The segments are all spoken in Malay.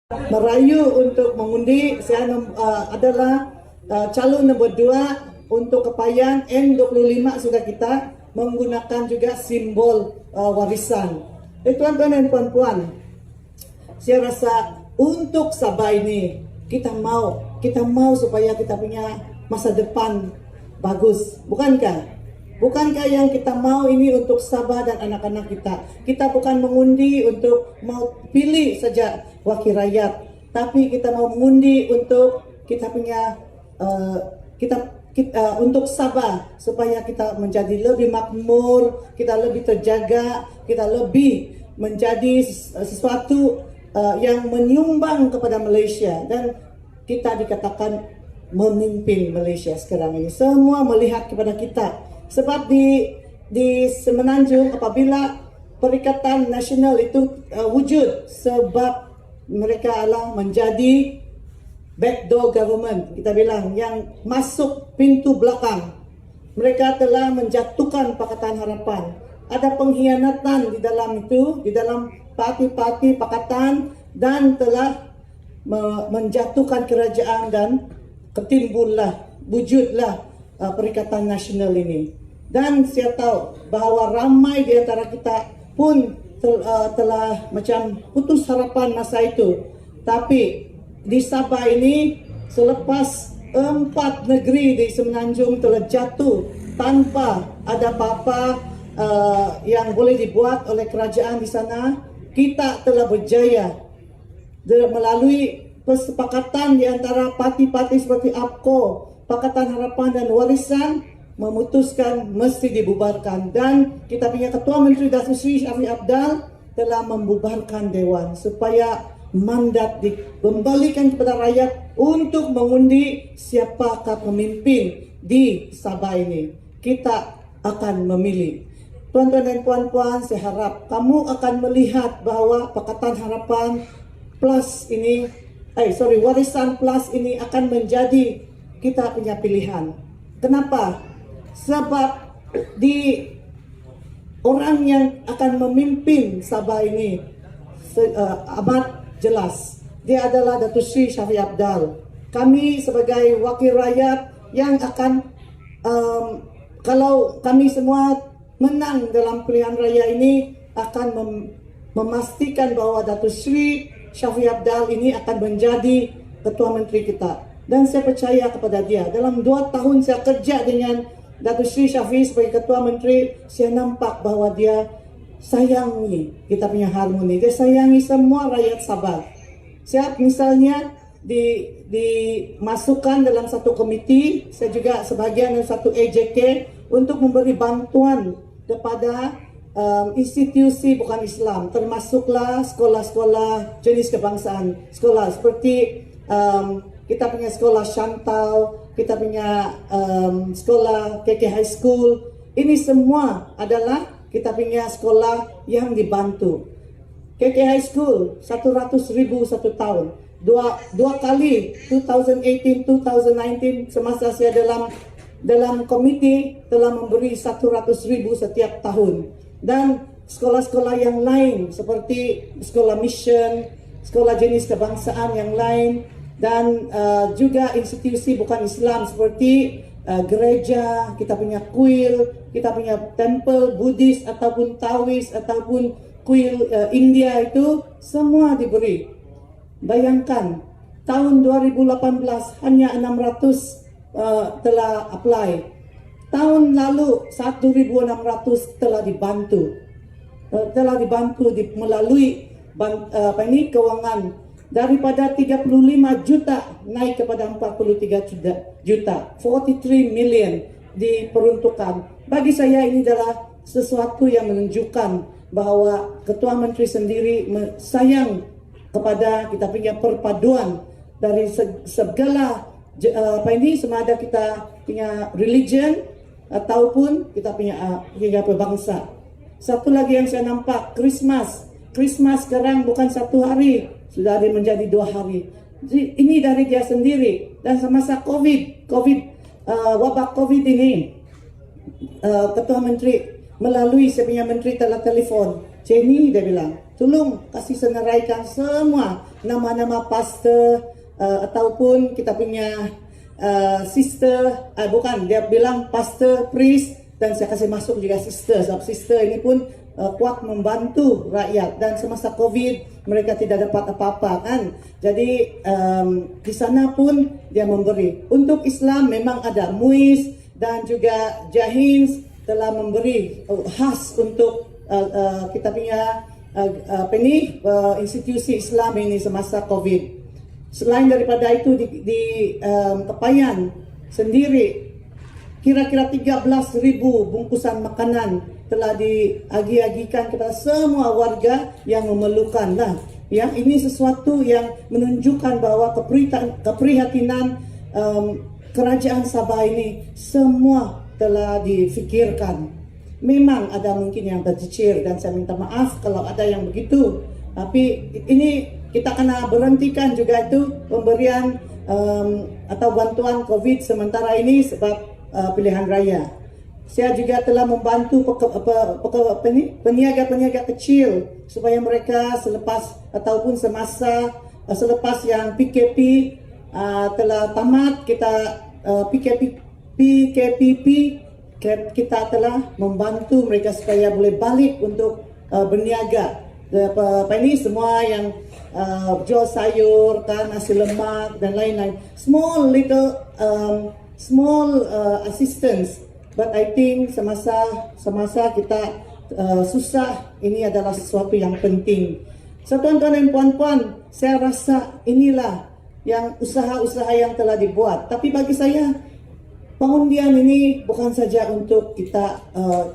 merayu untuk mengundi. Saya adalah calon nombor 2 untuk Kepayan N25 sudah kita menggunakan juga simbol warisan. Tuan-tuan dan puan-puan, saya rasa untuk Sabah ini kita mau supaya kita punya masa depan bagus, bukankah? Bukankah yang kita mau ini untuk Sabah dan anak-anak kita? Kita bukan mengundi untuk mau pilih saja wakil rakyat, tapi kita mau mengundi untuk kita punya untuk Sabah, supaya kita menjadi lebih makmur, kita lebih terjaga, kita lebih menjadi sesuatu yang menyumbang kepada Malaysia, dan kita dikatakan memimpin Malaysia sekarang ini. Semua melihat kepada kita. Sebab di Semenanjung, apabila Perikatan Nasional itu wujud, sebab mereka adalah menjadi backdoor government, kita bilang, yang masuk pintu belakang. Mereka telah menjatuhkan Pakatan Harapan. Ada pengkhianatan di dalam itu, di dalam parti-parti pakatan, dan telah menjatuhkan kerajaan, dan wujudlah Perikatan Nasional ini. Dan saya tahu bahawa ramai di antara kita pun telah macam putus harapan masa itu. Tapi di Sabah ini, selepas 4 negeri di Semenanjung telah jatuh tanpa ada apa-apa yang boleh dibuat oleh kerajaan di sana, kita telah berjaya melalui kesepakatan di antara parti-parti seperti APCO, Pakatan Harapan dan Warisan, memutuskan mesti dibubarkan. Dan kita punya Ketua Menteri Datuk Seri Shafie Apdal telah membubarkan Dewan supaya mandat dikembalikan kepada rakyat untuk mengundi siapakah pemimpin di Sabah ini. Kita akan memilih. Tuan-tuan dan puan-puan, saya harap kamu akan melihat bahawa Pakatan Harapan Plus ini, Warisan Plus ini akan menjadi kita punya pilihan. Kenapa? Sebab orang yang akan memimpin Sabah ini amat jelas. Dia adalah Datuk Seri Shafie Apdal. Kami sebagai wakil rakyat yang akan, kalau kami semua menang dalam pilihan raya ini, akan memastikan bahawa Datuk Seri Shafie Apdal ini akan menjadi Ketua Menteri kita. Dan saya percaya kepada dia. Dalam 2 tahun saya kerja dengan Datuk Seri Shafie sebagai Ketua Menteri, saya nampak bahawa dia sayangi kita punya harmoni. Dia sayangi semua rakyat Sabah. Saya misalnya dimasukkan dalam satu komiti, saya juga sebahagian dalam satu AJK untuk memberi bantuan kepada institusi bukan Islam, termasuklah sekolah-sekolah jenis kebangsaan, sekolah seperti kita punya sekolah Shantau, kita punya sekolah KK High School. Ini semua adalah kita punya sekolah yang dibantu. KK High School 100,000 satu tahun. Dua kali 2018-2019 semasa saya dalam komiti telah memberi 100,000 setiap tahun. Dan sekolah-sekolah yang lain seperti sekolah mission, sekolah jenis kebangsaan yang lain, dan juga institusi bukan Islam seperti gereja, kita punya kuil, kita punya temple Buddhis ataupun Taois ataupun kuil India, itu semua diberi. Bayangkan, tahun 2018 hanya 600 telah apply. Tahun lalu 1.600 telah dibantu. Melalui kewangan. Daripada 35 juta naik kepada 43 juta, 43 million diperuntukkan. Bagi saya ini adalah sesuatu yang menunjukkan bahawa Ketua Menteri sendiri sayang kepada kita punya perpaduan dari segala sama ada kita punya religion ataupun kita punya bangsa. Satu lagi yang saya nampak, Christmas sekarang bukan 1 hari, sudah menjadi 2 hari. Ini dari dia sendiri. Dan semasa wabak COVID ini, Ketua Menteri melalui saya punya menteri telah telefon Jenny dia bilang, tolong kasih senaraikan semua nama-nama pastor ataupun kita punya sister, bukan, dia bilang pastor, priest, dan saya kasih masuk juga sister, sebab sister ini pun kuat membantu rakyat, dan semasa COVID mereka tidak dapat apa-apa kan. Jadi di sana pun dia memberi. Untuk Islam memang ada MUIS dan juga Jahins telah memberi khas untuk kita punya institusi Islam ini semasa COVID. Selain daripada itu di Kepayan sendiri kira-kira 13,000 bungkusan makanan telah diagi-agikan kepada semua warga yang memerlukan lah. Ya, ini sesuatu yang menunjukkan bahwa keprihatinan kerajaan Sabah ini semua telah difikirkan. Memang ada mungkin yang tercicir dan saya minta maaf kalau ada yang begitu. Tapi ini kita kena berhentikan juga itu pemberian atau bantuan COVID sementara ini sebab pilihan raya. Saya juga telah membantu peniaga-peniaga kecil supaya mereka selepas ataupun semasa selepas yang PKP telah tamat, kita PKPP kita telah membantu mereka supaya boleh balik untuk berniaga. Ini semua yang jual sayur, kan, nasi lemak dan lain-lain. Small assistance, but I think semasa kita susah, ini adalah sesuatu yang penting. So tuan-tuan dan puan-puan, saya rasa inilah yang usaha-usaha yang telah dibuat. Tapi bagi saya, pengundian ini bukan saja untuk kita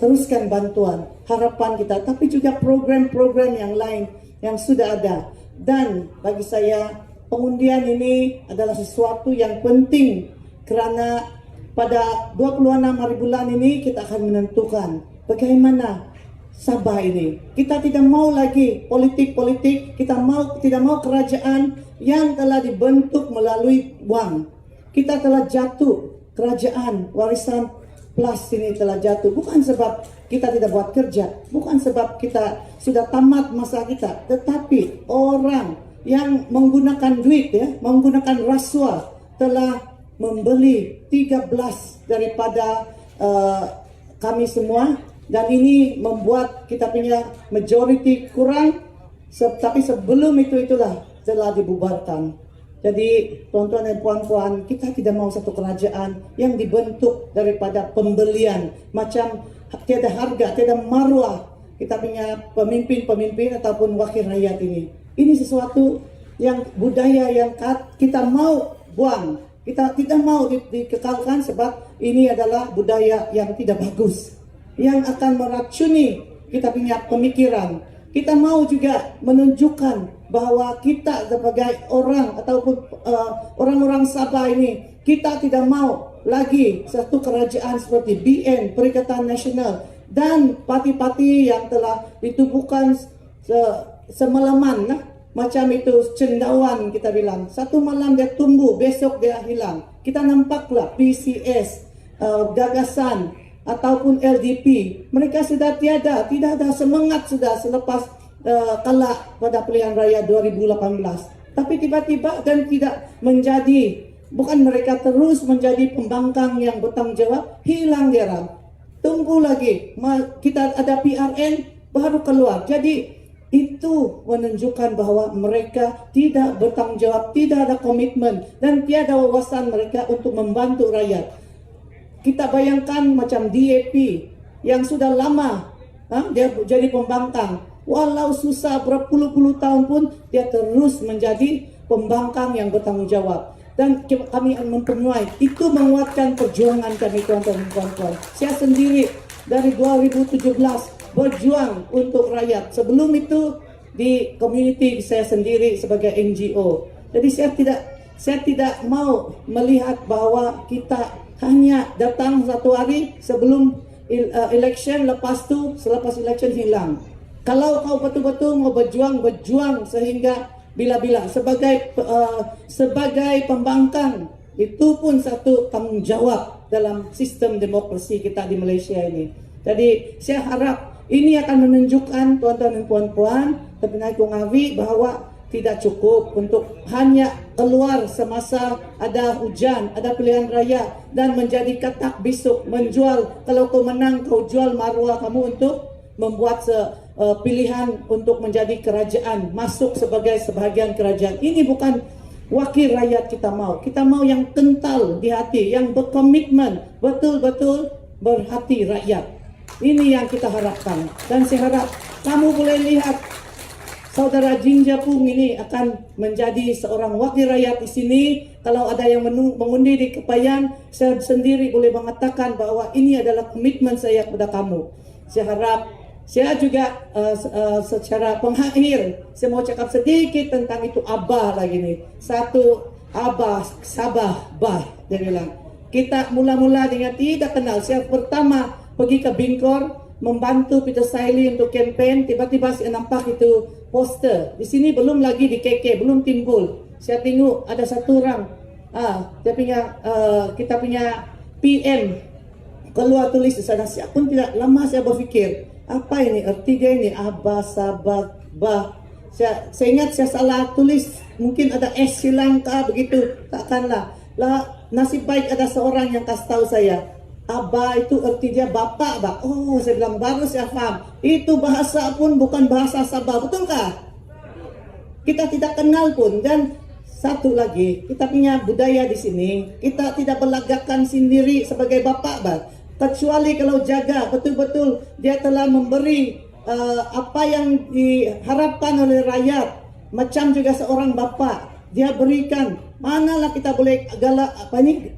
teruskan bantuan, harapan kita, tapi juga program-program yang lain yang sudah ada. Dan bagi saya, pengundian ini adalah sesuatu yang penting kerana pada 26 hari bulan ini kita akan menentukan bagaimana Sabah ini. Kita tidak mau lagi politik-politik, kita tidak mau kerajaan yang telah dibentuk melalui wang. Kita telah jatuh, kerajaan warisan plus ini telah jatuh, bukan sebab kita tidak buat kerja, bukan sebab kita sudah tamat masa kita, tetapi orang yang menggunakan duit, ya, menggunakan rasuah telah membeli 13 daripada kami semua, dan ini membuat kita punya majority kurang. Tapi sebelum itulah telah dibubarkan. Jadi tuan-tuan dan puan-puan, kita tidak mau satu kerajaan yang dibentuk daripada pembelian, macam tiada harga, tiada maruah kita punya pemimpin-pemimpin ataupun wakil rakyat ini. Ini sesuatu yang budaya yang kita mau buang, kita tidak mau dikekalkan sebab ini adalah budaya yang tidak bagus, yang akan meracuni kita punya pemikiran. Kita mau juga menunjukkan bahwa kita sebagai orang ataupun orang-orang Sabah ini, kita tidak mau lagi satu kerajaan seperti BN, Perikatan Nasional, dan parti-parti yang telah ditubuhkan semalaman, macam itu cendawan kita bilang. Satu malam dia tumbuh, besok dia hilang. Kita nampaklah PCS, gagasan ataupun LDP, mereka sudah tidak ada semangat sudah selepas kalah pada pilihan raya 2018. Tapi tiba-tiba dan tidak menjadi, bukan mereka terus menjadi pembangkang yang bertanggung jawab, hilang dia. Tunggu lagi, kita ada PRN baru keluar. Jadi itu menunjukkan bahwa mereka tidak bertanggung jawab, tidak ada komitmen, dan tiada wawasan mereka untuk membantu rakyat. Kita bayangkan macam DAP yang sudah lama dia jadi pembangkang. Walau susah berpuluh-puluh tahun pun dia terus menjadi pembangkang yang bertanggung jawab. Dan kami mempermuai, itu menguatkan perjuangan kami, tuan-tuan dan puan-puan. Saya sendiri dari 2017 berjuang untuk rakyat. Sebelum itu di community saya sendiri sebagai NGO. Jadi saya tidak mau melihat bahwa kita hanya datang satu hari sebelum election, lepas tu selepas election hilang. Kalau kau betul-betul mau berjuang sehingga bila-bila sebagai pembangkang, itu pun satu tanggung jawab dalam sistem demokrasi kita di Malaysia ini. Jadi saya harap Ini akan menunjukkan tuan-tuan dan puan-puan, Tepenai Kongawi, bahwa tidak cukup untuk hanya keluar semasa ada hujan, ada pilihan raya, dan menjadi katak bisuk menjual. Kalau kau menang, kau jual maruah kamu untuk membuat pilihan untuk menjadi kerajaan, masuk sebagai sebahagian kerajaan. Ini bukan wakil rakyat kita mau. Kita mau yang kental di hati, yang berkomitmen, betul-betul berhati rakyat. Ini yang kita harapkan. Dan saya harap kamu boleh lihat Saudara Jin Japung ini akan menjadi seorang wakil rakyat di sini. Kalau ada yang mengundi di Kepayan, saya sendiri boleh mengatakan bahwa ini adalah komitmen saya kepada kamu. Saya harap, saya juga secara pengakhir, saya mau cakap sedikit tentang itu Abah lagi nih. Satu, Abah, Sabah, Bah, dia bilang. Kita mula-mula dengan tidak kenal. Saya pertama pergi ke Bingkor, membantu Peter Saili untuk campaign. Tiba-tiba saya nampak itu poster. Di sini belum lagi di KK, belum timbul. Saya tengok ada satu orang, dia punya, kita punya PM keluar tulis di sana. Saya pun tidak lama saya berfikir, apa ini arti dia ini? Abah, Sabah, Bah. Saya ingat saya salah tulis, mungkin ada S hilang kah begitu. Takkanlah. Lah, nasib baik ada seorang yang kasih tahu saya, Abah itu arti dia bapak, Bah. Oh, saya bilang baru saya paham. Itu bahasa pun bukan bahasa Sabah, betulkah? Kita tidak kenal pun. Dan satu lagi, kita punya budaya di sini. Kita tidak berlagakkan sendiri sebagai bapak, Bah. Kecuali kalau jaga betul-betul dia telah memberi apa yang diharapkan oleh rakyat. Macam juga seorang bapak, dia berikan. Manalah kita boleh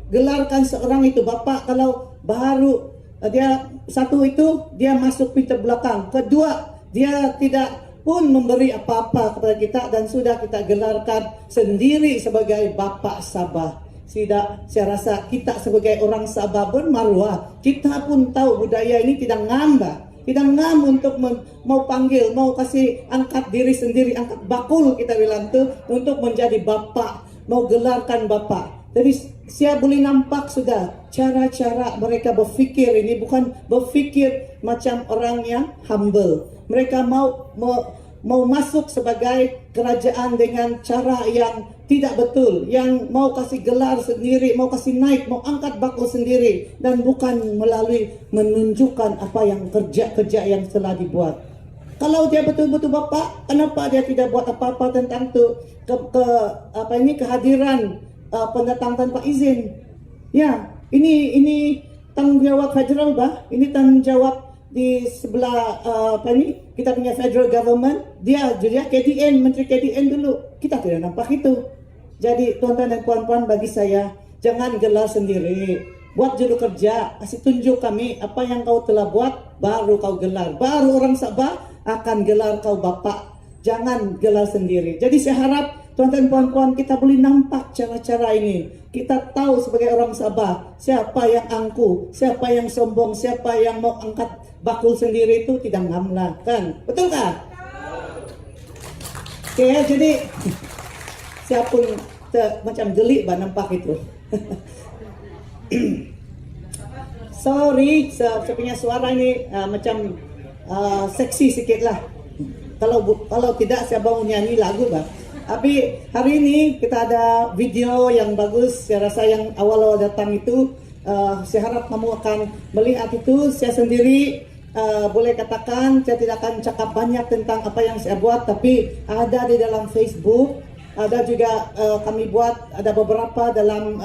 gelarkan seorang itu bapak kalau baru dia satu itu dia masuk pintu belakang. Kedua, dia tidak pun memberi apa-apa kepada kita dan sudah kita gelarkan sendiri sebagai Bapak Sabah. Tidak, saya rasa kita sebagai orang Sabah bermaruah. Kita pun tahu budaya ini tidak ngambah. Tidak ngam untuk mau panggil, mau kasih angkat diri sendiri, angkat bakul kita bilang tuh untuk menjadi bapak, mau gelarkan bapak. Jadi saya boleh nampak sudah cara-cara mereka berfikir ini bukan berfikir macam orang yang humble. Mereka mau masuk sebagai kerajaan dengan cara yang tidak betul, yang mau kasih gelar sendiri, mau kasih naik, mau angkat bakul sendiri, dan bukan melalui menunjukkan apa yang kerja-kerja yang telah dibuat. Kalau dia betul-betul bapak, kenapa dia tidak buat apa-apa tentang itu kehadiran pendatang tanpa izin? Ya, ini tanggung jawab federal, Bah. Ini tanggung jawab di sebelah kita punya federal government. Dia KDN, Menteri KDN dulu. Kita tidak nampak itu. Jadi tuan-tuan dan puan-puan, bagi saya jangan gelar sendiri. Buat juru kerja, kasih tunjuk kami apa yang kau telah buat, baru kau gelar. Baru orang Sabah akan gelar kau bapak. Jangan gelar sendiri. Jadi saya harap tuan-tuan dan puan-puan kita boleh nampak cara-cara ini. Kita tahu sebagai orang Sabah siapa yang angku, siapa yang sombong, siapa yang mau angkat bakul sendiri itu tidak ngamlah, kan? Betul kah? Oke, jadi saya pun macam geli bah nampak itu. Sorry, saya punya suara ini macam seksi sikit lah. Kalau tidak saya mau nyanyi lagu bah. Tapi hari ini kita ada video yang bagus. Saya rasa yang awal-awal datang itu, saya harap kamu akan melihat itu. Saya sendiri boleh katakan saya tidak akan cakap banyak tentang apa yang saya buat, tapi ada di dalam Facebook, ada juga kami buat, ada beberapa dalam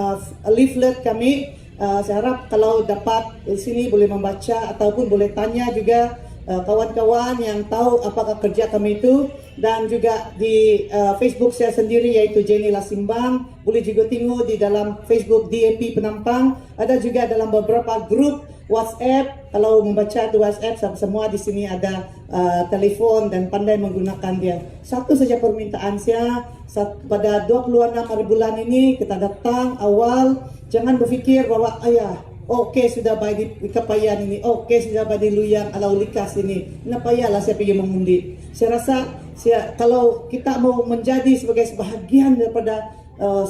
leaflet kami. Saya harap kalau dapat di sini boleh membaca ataupun boleh tanya juga kawan-kawan yang tahu apakah kerja kami itu. Dan juga di Facebook saya sendiri yaitu Jenny Lasimbang. Boleh juga tengok di dalam Facebook DAP Penampang. Ada juga dalam beberapa grup WhatsApp. Kalau membaca di WhatsApp, semua di sini ada telefon dan pandai menggunakan dia. Satu saja permintaan saya, pada 26 hari bulan ini kita datang awal. Jangan berfikir bahwa Okey sudah baik di Kepayan ini, okey sudah baik di Luyang Alau Likas ini. Kenapa lah saya pergi mengundi? Saya rasa kalau kita mau menjadi sebagai sebahagian daripada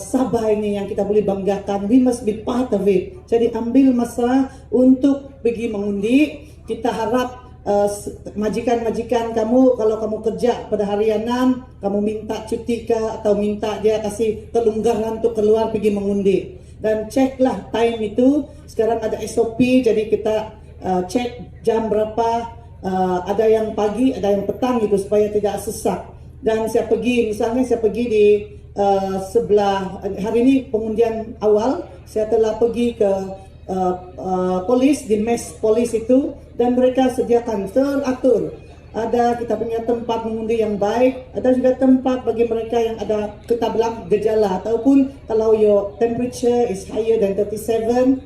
Sabah ini yang kita boleh banggakan, we must be part of it. Jadi ambil masa untuk pergi mengundi. Kita harap majikan-majikan kamu, kalau kamu kerja pada hari yang 6, kamu minta cuti ke atau minta dia kasih kelonggaran untuk keluar pergi mengundi. Dan ceklah time itu. Sekarang ada SOP, jadi kita cek jam berapa, ada yang pagi, ada yang petang gitu supaya tidak sesak. Dan saya pergi, misalnya saya pergi di sebelah, hari ini pengundian awal, saya telah pergi ke polis, di mes polis itu, dan mereka sediakan teratur. Ada kita punya tempat mengundi yang baik, ada juga tempat bagi mereka yang ada kita bilang gejala, ataupun kalau your temperature is higher than 37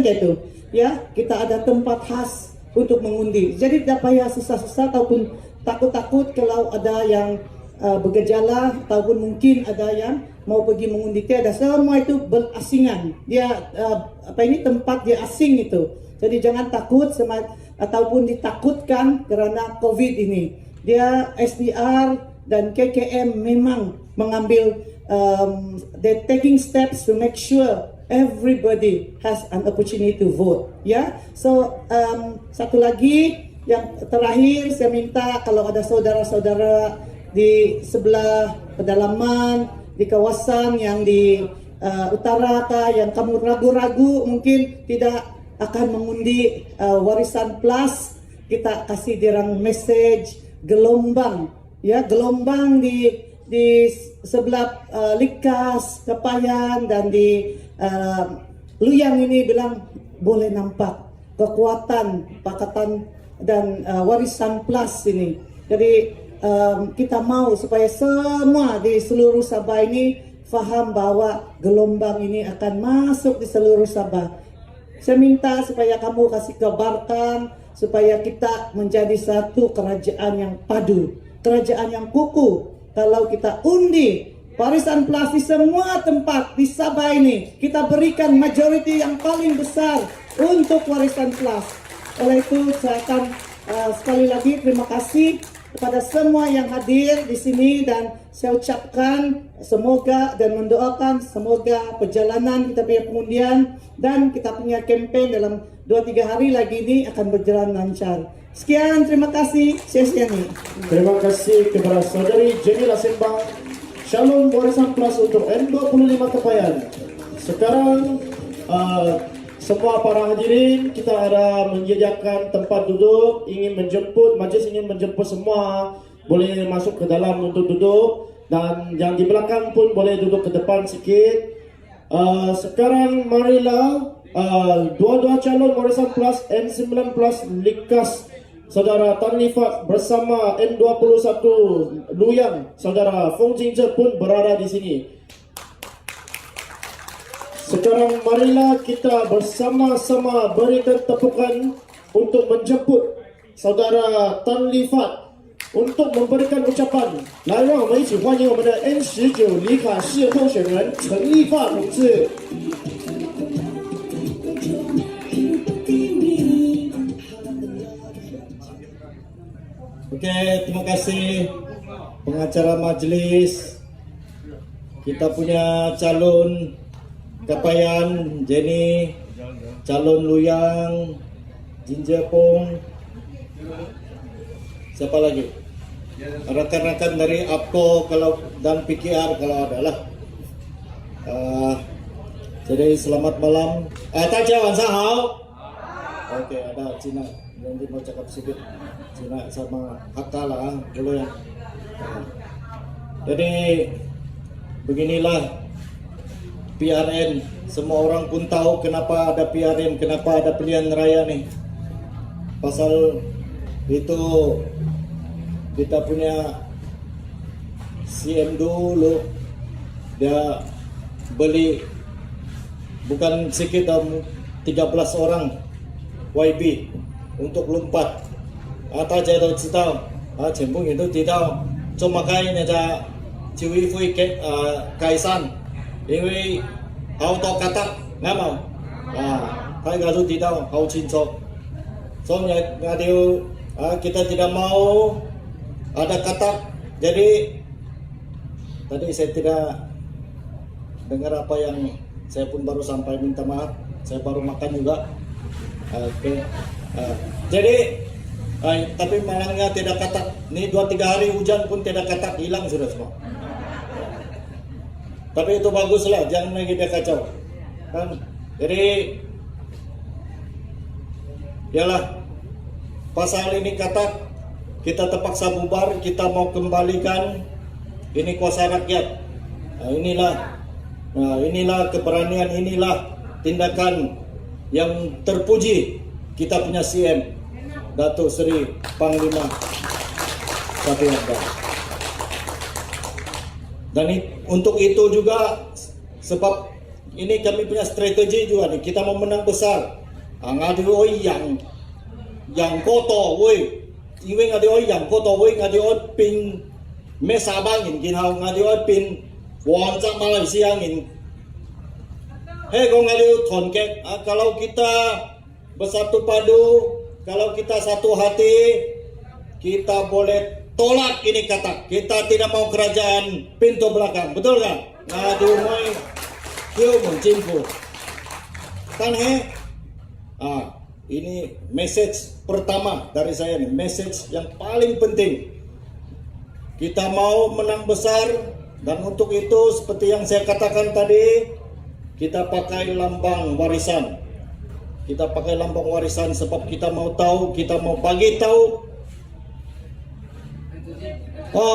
gitu ya, kita ada tempat khas untuk mengundi. Jadi tidak payah susah-susah ataupun takut-takut kalau ada yang bergejala, ataupun mungkin ada yang mau pergi mengundi. Tiada, semua itu berasingan. Dia tempat dia asing itu. Jadi jangan takut ataupun ditakutkan kerana COVID ini. Dia SDR dan KKM memang mengambil they're taking steps to make sure everybody has an opportunity to vote. Ya, so satu lagi yang terakhir, saya minta kalau ada saudara-saudara di sebelah pedalaman, di kawasan yang di utara kah, yang kamu ragu-ragu mungkin tidak akan mengundi warisan plus, kita kasih dirang message gelombang, ya, gelombang di sebelah Likas, Kepayan, dan di Luyang ini bilang boleh nampak kekuatan Pakatan dan warisan plus ini. Jadi kita mau supaya semua di seluruh Sabah ini faham bahwa gelombang ini akan masuk di seluruh Sabah. Saya minta supaya kamu kasih kabarkan supaya kita menjadi satu kerajaan yang padu, kerajaan yang kukuh. Kalau kita undi warisan plus di semua tempat di Sabah ini, kita berikan majority yang paling besar untuk warisan plus. Oleh itu saya akan sekali lagi terima kasih kepada semua yang hadir di sini, dan saya ucapkan semoga dan mendoakan semoga perjalanan kita punya pengundian dan kita punya campaign dalam 2-3 hari lagi ini akan berjalan lancar. Sekian, terima kasih. Saya nih. Terima kasih kepada Saudari Jenny Lasembang, Shalom Warisan Plus untuk N25 Kepayan. Sekarang semua para hadirin, kita ada menyediakan tempat duduk, majlis ingin menjemput semua, boleh masuk ke dalam untuk duduk, dan yang di belakang pun boleh duduk ke depan sikit. Sekarang marilah dua-dua calon Warisan Plus N9 Plus Likas, Saudara Tan Lifat bersama N21 Luyang, Saudara Fong Jingzhe pun berada di sini. Sekarang marilah kita bersama-sama berikan tepukan untuk menjemput Saudara Tan Lifat untuk memberikan ucapan. 来，让我们一起欢迎我们的 N19 里卡市候选人陈立发同志。Oke, terima kasih pengacara majlis. Kita punya calon Kepayan Jenny, calon Luyang Jingzhe Pong, siapa lagi? Rekan-rekan dari APKO kalau dan PKR kalau ada lah. Jadi selamat malam. Dajiao wanshang. Oke, ada Cina. Nanti mau cakap sedikit Cina sama Hakka lah, boleh ya. Jadi beginilah PRN. Semua orang pun tahu kenapa ada PRN, kenapa ada pilihan raya nih. Pasal itu kita punya CM dulu, dia beli bukan sekitar 13 orang YB untuk lompat. 大家都知道全部人都知道中马街呢就会改善，因为好多kata啱冇大家都知道好清楚，所以kita tidak mau ada kata. Jadi tadi saya tidak dengar apa yang saya pun baru sampai, minta maaf, saya baru makan juga. Oke. Jadi Tapi malangnya tidak katak. Ini 2-3 hari hujan pun tidak katak, hilang sudah semua. Tapi itu baguslah, jangan lagi dia kacau. Kan? Jadi, yalah, pasal ini katak, kita terpaksa bubar, kita mau kembalikan, ini kuasa rakyat. Inilah keberanian, inilah tindakan yang terpuji kita punya CM, Datuk Seri Panglima Safi Abdal. Dan untuk itu juga, sebab ini kami punya strategi juga nih, kita mau menang besar. Ngadi oi yang koto woi, iwe ngadi oi yang koto woi, ngadi oi pin mesabangin, ginhau ngadi oi pin wonca Malaysia ngin. Kung ngadi tonkek, kalau kita bersatu padu, kalau kita satu hati, kita boleh tolak ini kata. Kita tidak mau kerajaan pintu belakang, betul kan? Ngadi oi kiu mencimpu. Kan ini message pertama dari saya nih, message yang paling penting. Kita mau menang besar, dan untuk itu seperti yang saya katakan tadi, kita pakai lambang warisan. Kita pakai lambang warisan sebab kita mau tahu, kita mau bagi tahu,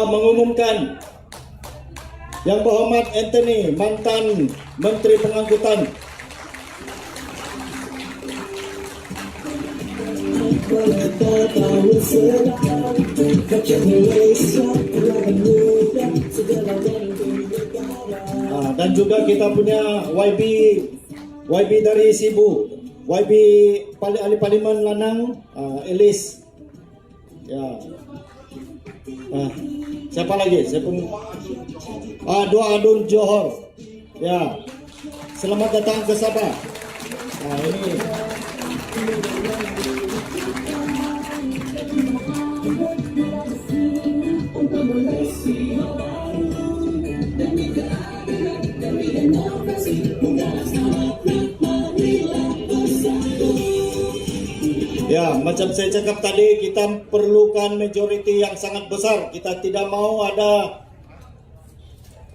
mengumumkan Yang Berhormat Anthony, mantan Menteri Pengangkutan. Dan juga kita punya YB dari Sibu, YB ahli parlimen Lanang, Elis. Ya. Siapa lagi? Dua Adun Johor. Ya. Selamat datang ke Sabah. Ini ya, macam saya cakap tadi, kita perlukan majoriti yang sangat besar. Kita tidak mau ada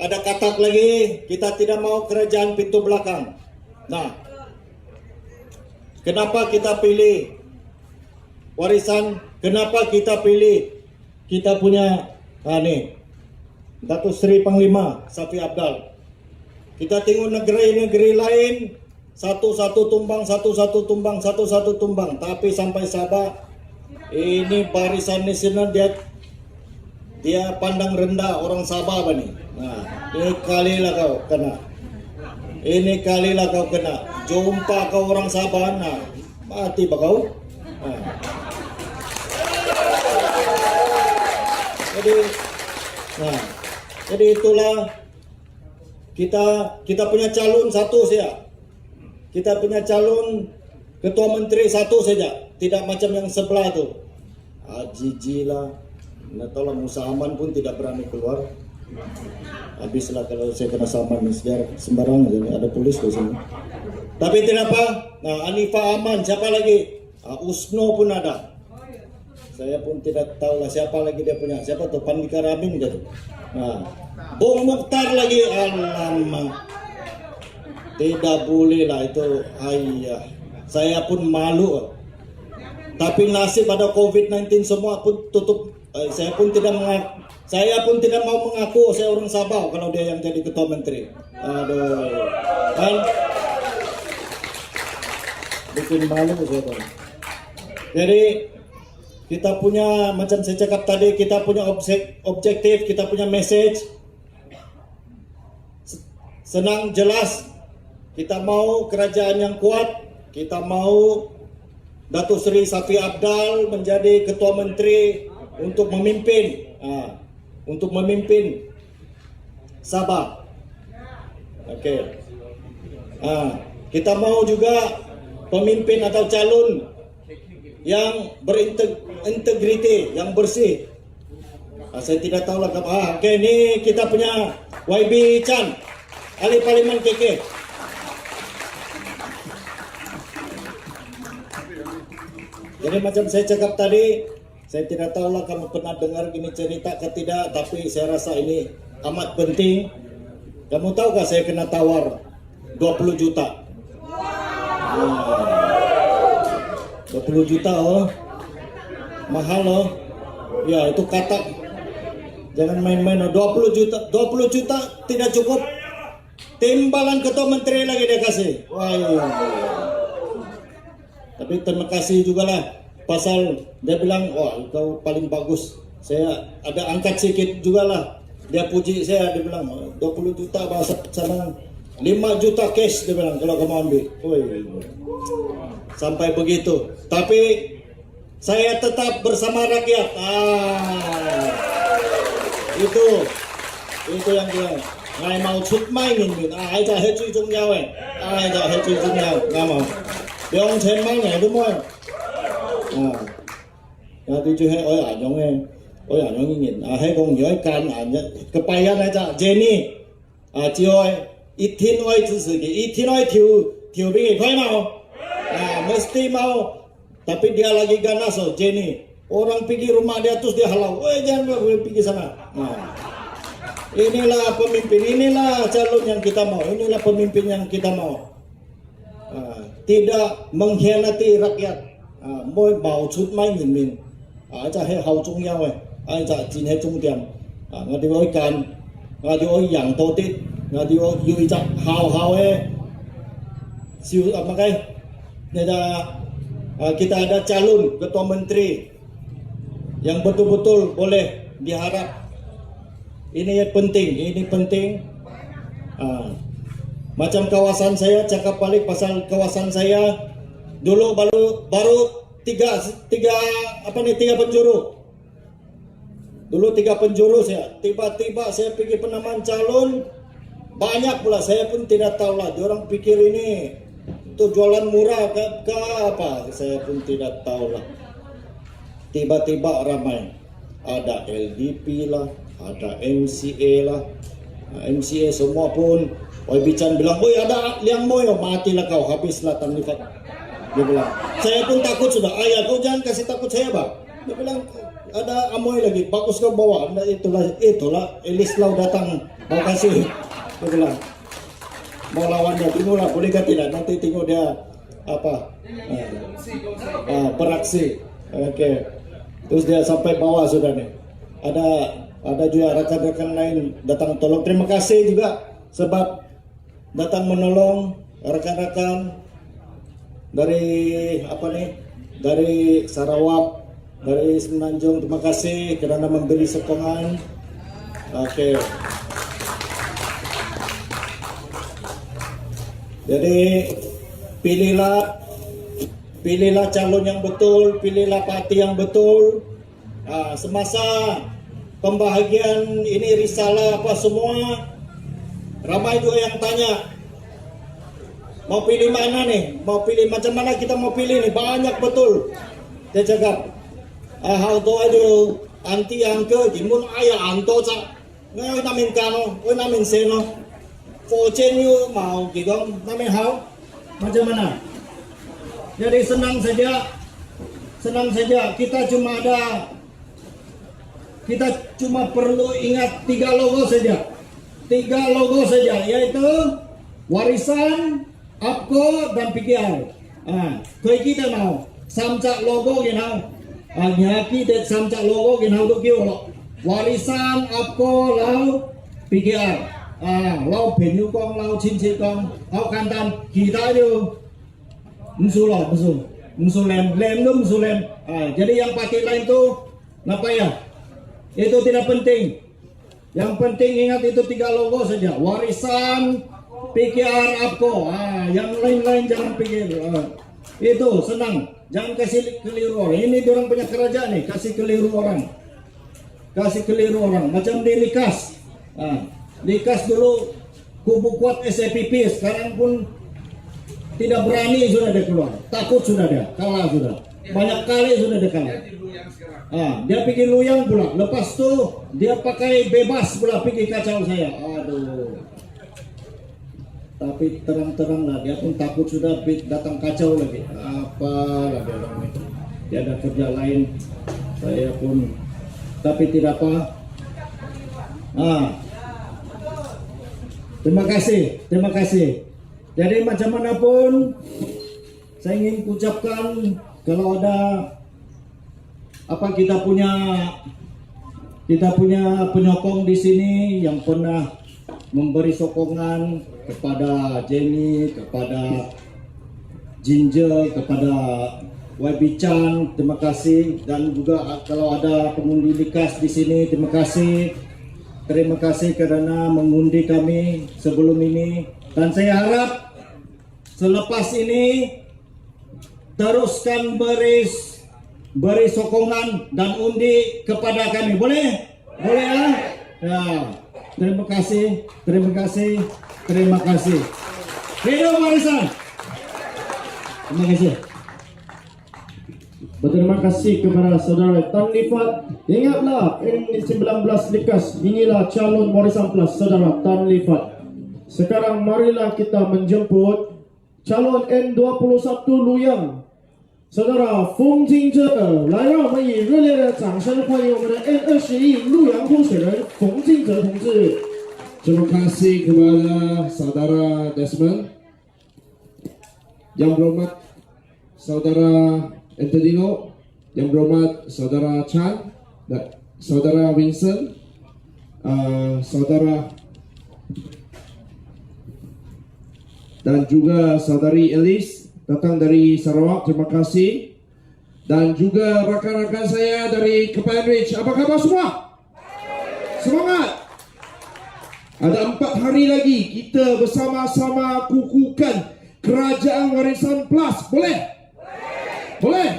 katak lagi. Kita tidak mau kerajaan pintu belakang. Nah, kenapa kita pilih warisan? Kenapa kita pilih kita punya Datuk Seri Panglima Safi Abdal? Kita tengok negeri-negeri lain, satu-satu tumbang, satu-satu tumbang, satu-satu tumbang. Tapi sampai Sabah, ini Barisan Nasional dia pandang rendah orang Sabah apa nih? Nah, ini kalilah kau kena. Ini kalilah kau kena. Jumpa kau orang Sabah, nah, mati ba kau? Nah. Jadi itulah kita punya calon satu saja. Kita punya calon ketua menteri satu saja, tidak macam yang sebelah tu. Jijilah, nak tolong Musa Aman pun tidak berani keluar. Habislah kalau saya kena saman sejarah sembarang ada polis di sini. Tapi tidak apa. Nah, Anifah Aman, siapa lagi? Usno pun ada. Saya pun tidak tahu lah siapa lagi dia punya. Siapa tuh? Pandika Ramin gitu. Nah, Bung Mukhtar lagi, alamak. Tidak boleh lah itu. Ayah, saya pun malu. Tapi nasib ada COVID-19 semua pun tutup. Saya pun tidak mau mengaku saya orang Sabah kalau dia yang jadi ketua menteri. Aduh, kan bikin malu saya tuh. Jadi kita punya, macam saya cakap tadi, kita punya objektif, kita punya message. Senang, jelas. Kita mau kerajaan yang kuat. Kita mau Datuk Seri Safi Abdal menjadi ketua menteri untuk memimpin Sabah. Okey. Kita mau juga pemimpin atau calon yang berintegriti, yang bersih. Saya tidak tahu lah. Okey, ni kita punya YB Chan, ahli parlimen KK. Jadi macam saya cakap tadi, Saya tidak tahu lah kamu pernah dengar gini cerita ke tidak, tapi saya rasa ini amat penting. Kamu tahu gak saya kena tawar 20 juta? 20 juta oh. Mahal oh. Ya itu kata. Jangan main-main oh. 20 juta. 20 juta tidak cukup. Timbalan ketua menteri lagi dia kasih. Wah, iya. Tapi terima kasih juga lah. Pasal dia bilang, wah kau paling bagus. Saya ada angkat sedikit juga lah. Dia puji saya, dia bilang 20 juta bahasa sana 5 juta cash dia bilang kalau kamu ambil. Wih. Sampai begitu. Tapi saya tetap bersama rakyat. Itu yang dia. Ngài mau xuất mai nghìn ai ra hết truy chung nhau ấy, ai ra hết truy chung nhau, nghe mà, để ông xem mai ngày đúng không? Tôi chưa hay ơi ảnh giống nhìn, hay con nhớ can ảnh cái bay ra này ra Jenny, chị ơi, ít thiên ơi chứ sự ít thiên ơi thiểu bị phải mau, mesti mau, tapi dia lagi ganas oh Jenny, orang pergi rumah dia terus dia halau, jangan pergi sana. Inilah pemimpin, inilah calon yang kita mau, inilah pemimpin yang kita mau. Tidak mengkhianati rakyat. Mỗi bảo chút mai nhìn mình, cha hay hậu trung nhau ấy, ai cha chín hay trung điểm, ngài đi ôi can, ngài đi ôi yang tô tít, ngài đi ôi yui cha hào ấy, siu apa kai? Kita ada calon ketua menteri yang betul-betul boleh diharap. Ini penting. Macam kawasan saya, cakap balik pasal kawasan saya. Dulu baru tiga penjuru. Dulu 3 penjuru saya. Tiba-tiba saya pergi penamaan calon. Banyak pula, saya pun tidak tahu lah. Diorang pikir ini itu jualan murah ke apa. Saya pun tidak tahu lah. Tiba-tiba ramai. Ada LDP lah, ada MCA lah, MCA semua pun. Oi Bican bilang, oi ada liang moy, matilah kau, habislah tanifat. Dia bilang, saya pun takut sudah. Ayah kau jangan kasih takut saya bang. Dia bilang ada amoy lagi, bagus kau bawa. Itulah Elis Lau datang mau kasih. Dia bilang mau lawan dia, tunggulah boleh ke tidak? Nanti tengok dia apa beraksi. Oke. Terus dia sampai bawah sudah nih. Ada juga rekan-rekan lain datang tolong. Terima kasih juga sebab datang menolong rekan-rekan dari dari Sarawak, dari Semenanjung. Terima kasih kerana memberi sokongan. Oke. Jadi pilihlah calon yang betul, pilihlah parti yang betul. Semasa pembahagian ini risalah apa semua, ramai juga yang tanya mau pilih mana nih, mau pilih macam mana kita mau pilih nih, banyak betul. Dia cakap, how do I do anti angke, jimun ayah anto cak, ngay namin kano, namin seno, fochen you mau gitu, namin how, macam mana? Jadi senang saja kita cuma perlu ingat 3 logo saja, yaitu warisan, APKO dan PKR. Koi kita mau samcak logo ginau, nyaki det samcak logo ginau tu kio lo, warisan, APKO, lau PKR, lau penyu kong, lau cincin kong, lau kantan kita itu. Musuh lem. Jadi yang pakai lain itu apa ya? Itu tidak penting. Yang penting ingat itu 3 logo saja. Warisan, PKR, APKO. Yang lain-lain jangan pikir. Itu senang. Jangan kasih keliru orang. Ini orang punya kerajaan nih. Kasih keliru orang. Macam di Likas. Likas dulu kubu kuat SAPP. Sekarang pun tidak berani sudah dia keluar, takut sudah dia, kalah sudah, banyak kali sudah dia kalah. Dia pikir luyang pula, lepas tu dia pakai bebas pula pergi kacau saya. Aduh. Tapi terang-terang lah, dia pun takut sudah datang kacau lagi. Apa lagi orang ini? Dia ada kerja lain. Saya pun, tapi tidak apa. Terima kasih. Jadi macam mana pun, saya ingin ucapkan kalau ada apa kita punya penyokong di sini yang pernah memberi sokongan kepada Jenny, kepada Ginger, kepada YB Chan, terima kasih. Dan juga kalau ada pengundi Likas di sini, terima kasih. Terima kasih kerana mengundi kami sebelum ini. Dan saya harap selepas ini teruskan beri sokongan dan undi kepada kami. Boleh? Boleh ya? Ya. Terima kasih. Hidup warisan. Terima kasih. Berterima kasih kepada saudara Tan Lifat. Ingatlah, ini 19 Likas, inilah calon warisan plus saudara Tan Lifat. Sekarang marilah kita menjemput calon N21 Luyang, saudara Feng Jingzhe. 来，让我们以热烈的掌声欢迎我们的 N21 陆阳候选人冯敬哲同志。 Terima kasih kepada saudara Desmond, yang berhormat saudara Antonino, yang berhormat saudara Chan, saudara Vincent, saudara dan juga saudari Elis datang dari Sarawak. Terima kasih. Dan juga rakan-rakan saya dari Kepayan Ridge. Apa khabar semua? Semangat! Ada 4 hari lagi kita bersama-sama kukuhkan Kerajaan Warisan Plus. Boleh? Boleh?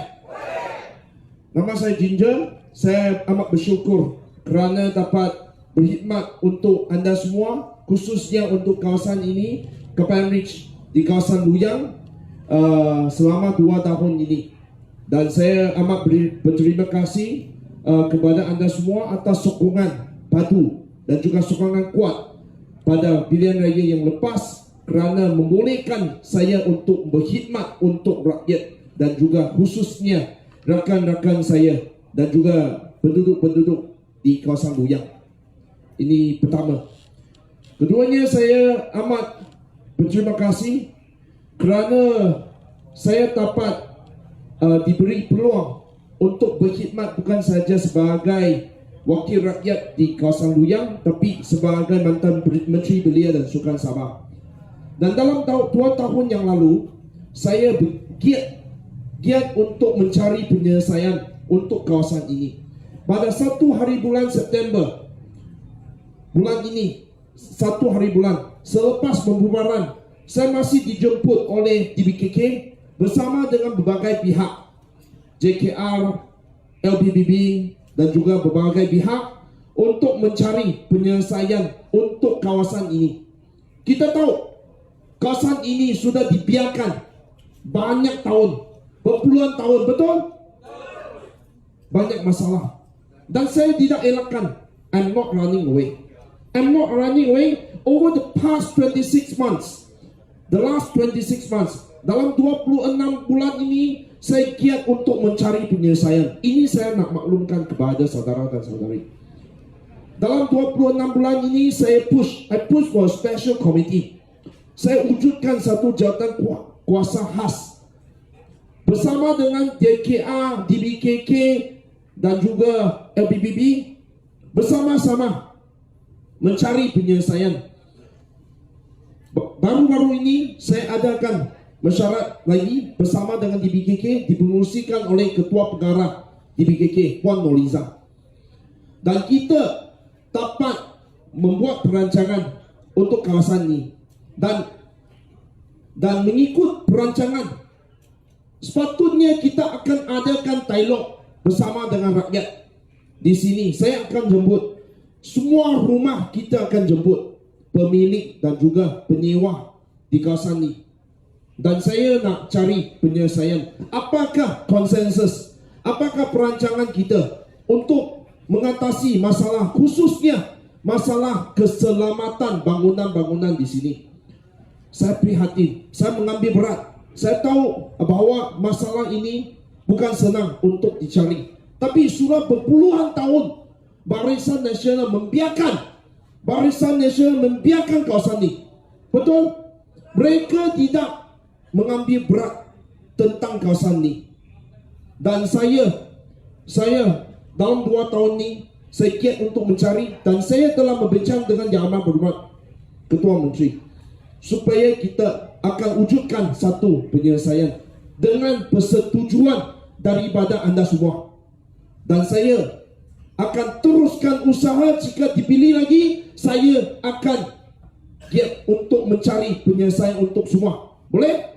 Nama saya Ginger. Saya amat bersyukur kerana dapat berkhidmat untuk anda semua, khususnya untuk kawasan ini, Kepayan Ridge di kawasan Luyang, selama 2 tahun ini. Dan saya amat berterima kasih kepada anda semua atas sokongan padu dan juga sokongan kuat pada pilihan raya yang lepas, kerana membolehkan saya untuk berkhidmat untuk rakyat dan juga khususnya rakan-rakan saya dan juga penduduk-penduduk di kawasan Luyang. Ini pertama. Keduanya, saya amat berterima kasih kerana saya dapat diberi peluang untuk berkhidmat bukan saja sebagai wakil rakyat di kawasan Luyang, tapi sebagai mantan Menteri Belia dan Sukan Sabah. Dan dalam 2 tahun yang lalu, saya giat untuk mencari penyelesaian untuk kawasan ini. Pada 1 hari bulan September, bulan ini, 1 hari bulan selepas pembubaran, saya masih dijemput oleh DBKK bersama dengan berbagai pihak, JKR, LBBB, dan juga berbagai pihak untuk mencari penyelesaian untuk kawasan ini. Kita tahu kawasan ini sudah dibiarkan banyak tahun, berpuluhan tahun, betul? Banyak masalah. Dan saya tidak elakkan. I'm not running away. I'm not running away. Over the past 26 months, the last 26 months, dalam 26 bulan ini, saya giat untuk mencari penyelesaian. Ini saya nak maklumkan kepada saudara dan saudari. Dalam 26 bulan ini, I push for a special committee. Saya wujudkan satu jawatan kuasa khas bersama dengan JKR, DBKK dan juga LBBB, bersama-sama mencari penyelesaian. Baru-baru ini saya adakan mesyuarat lagi bersama dengan DBKK, dipengerusikan oleh Ketua Pengarah DBKK, Puan Noliza. Dan kita dapat membuat perancangan untuk kawasan ini. Dan mengikut perancangan, sepatutnya kita akan adakan dialog bersama dengan rakyat. Di sini saya akan jemput semua rumah, kita akan jemput pemilik dan juga penyewa di kawasan ini. Dan saya nak cari penyelesaian. Apakah konsensus? Apakah perancangan kita untuk mengatasi masalah, khususnya masalah keselamatan bangunan-bangunan di sini? Saya prihatin, saya mengambil berat. Saya tahu bahawa masalah ini bukan senang untuk dicari, Tapi sudah berpuluhan tahun Barisan Nasional membiarkan kawasan ini. Betul? Mereka tidak mengambil berat tentang kawasan ini. Dan saya dalam 2 tahun ini saya giat untuk mencari, dan saya telah berbincang dengan Yang Amat Berhormat Ketua Menteri supaya kita akan wujudkan satu penyelesaian dengan persetujuan daripada anda semua. Dan saya akan teruskan usaha. Jika dipilih lagi, saya akan giat untuk mencari penyelesaian untuk semua. Boleh?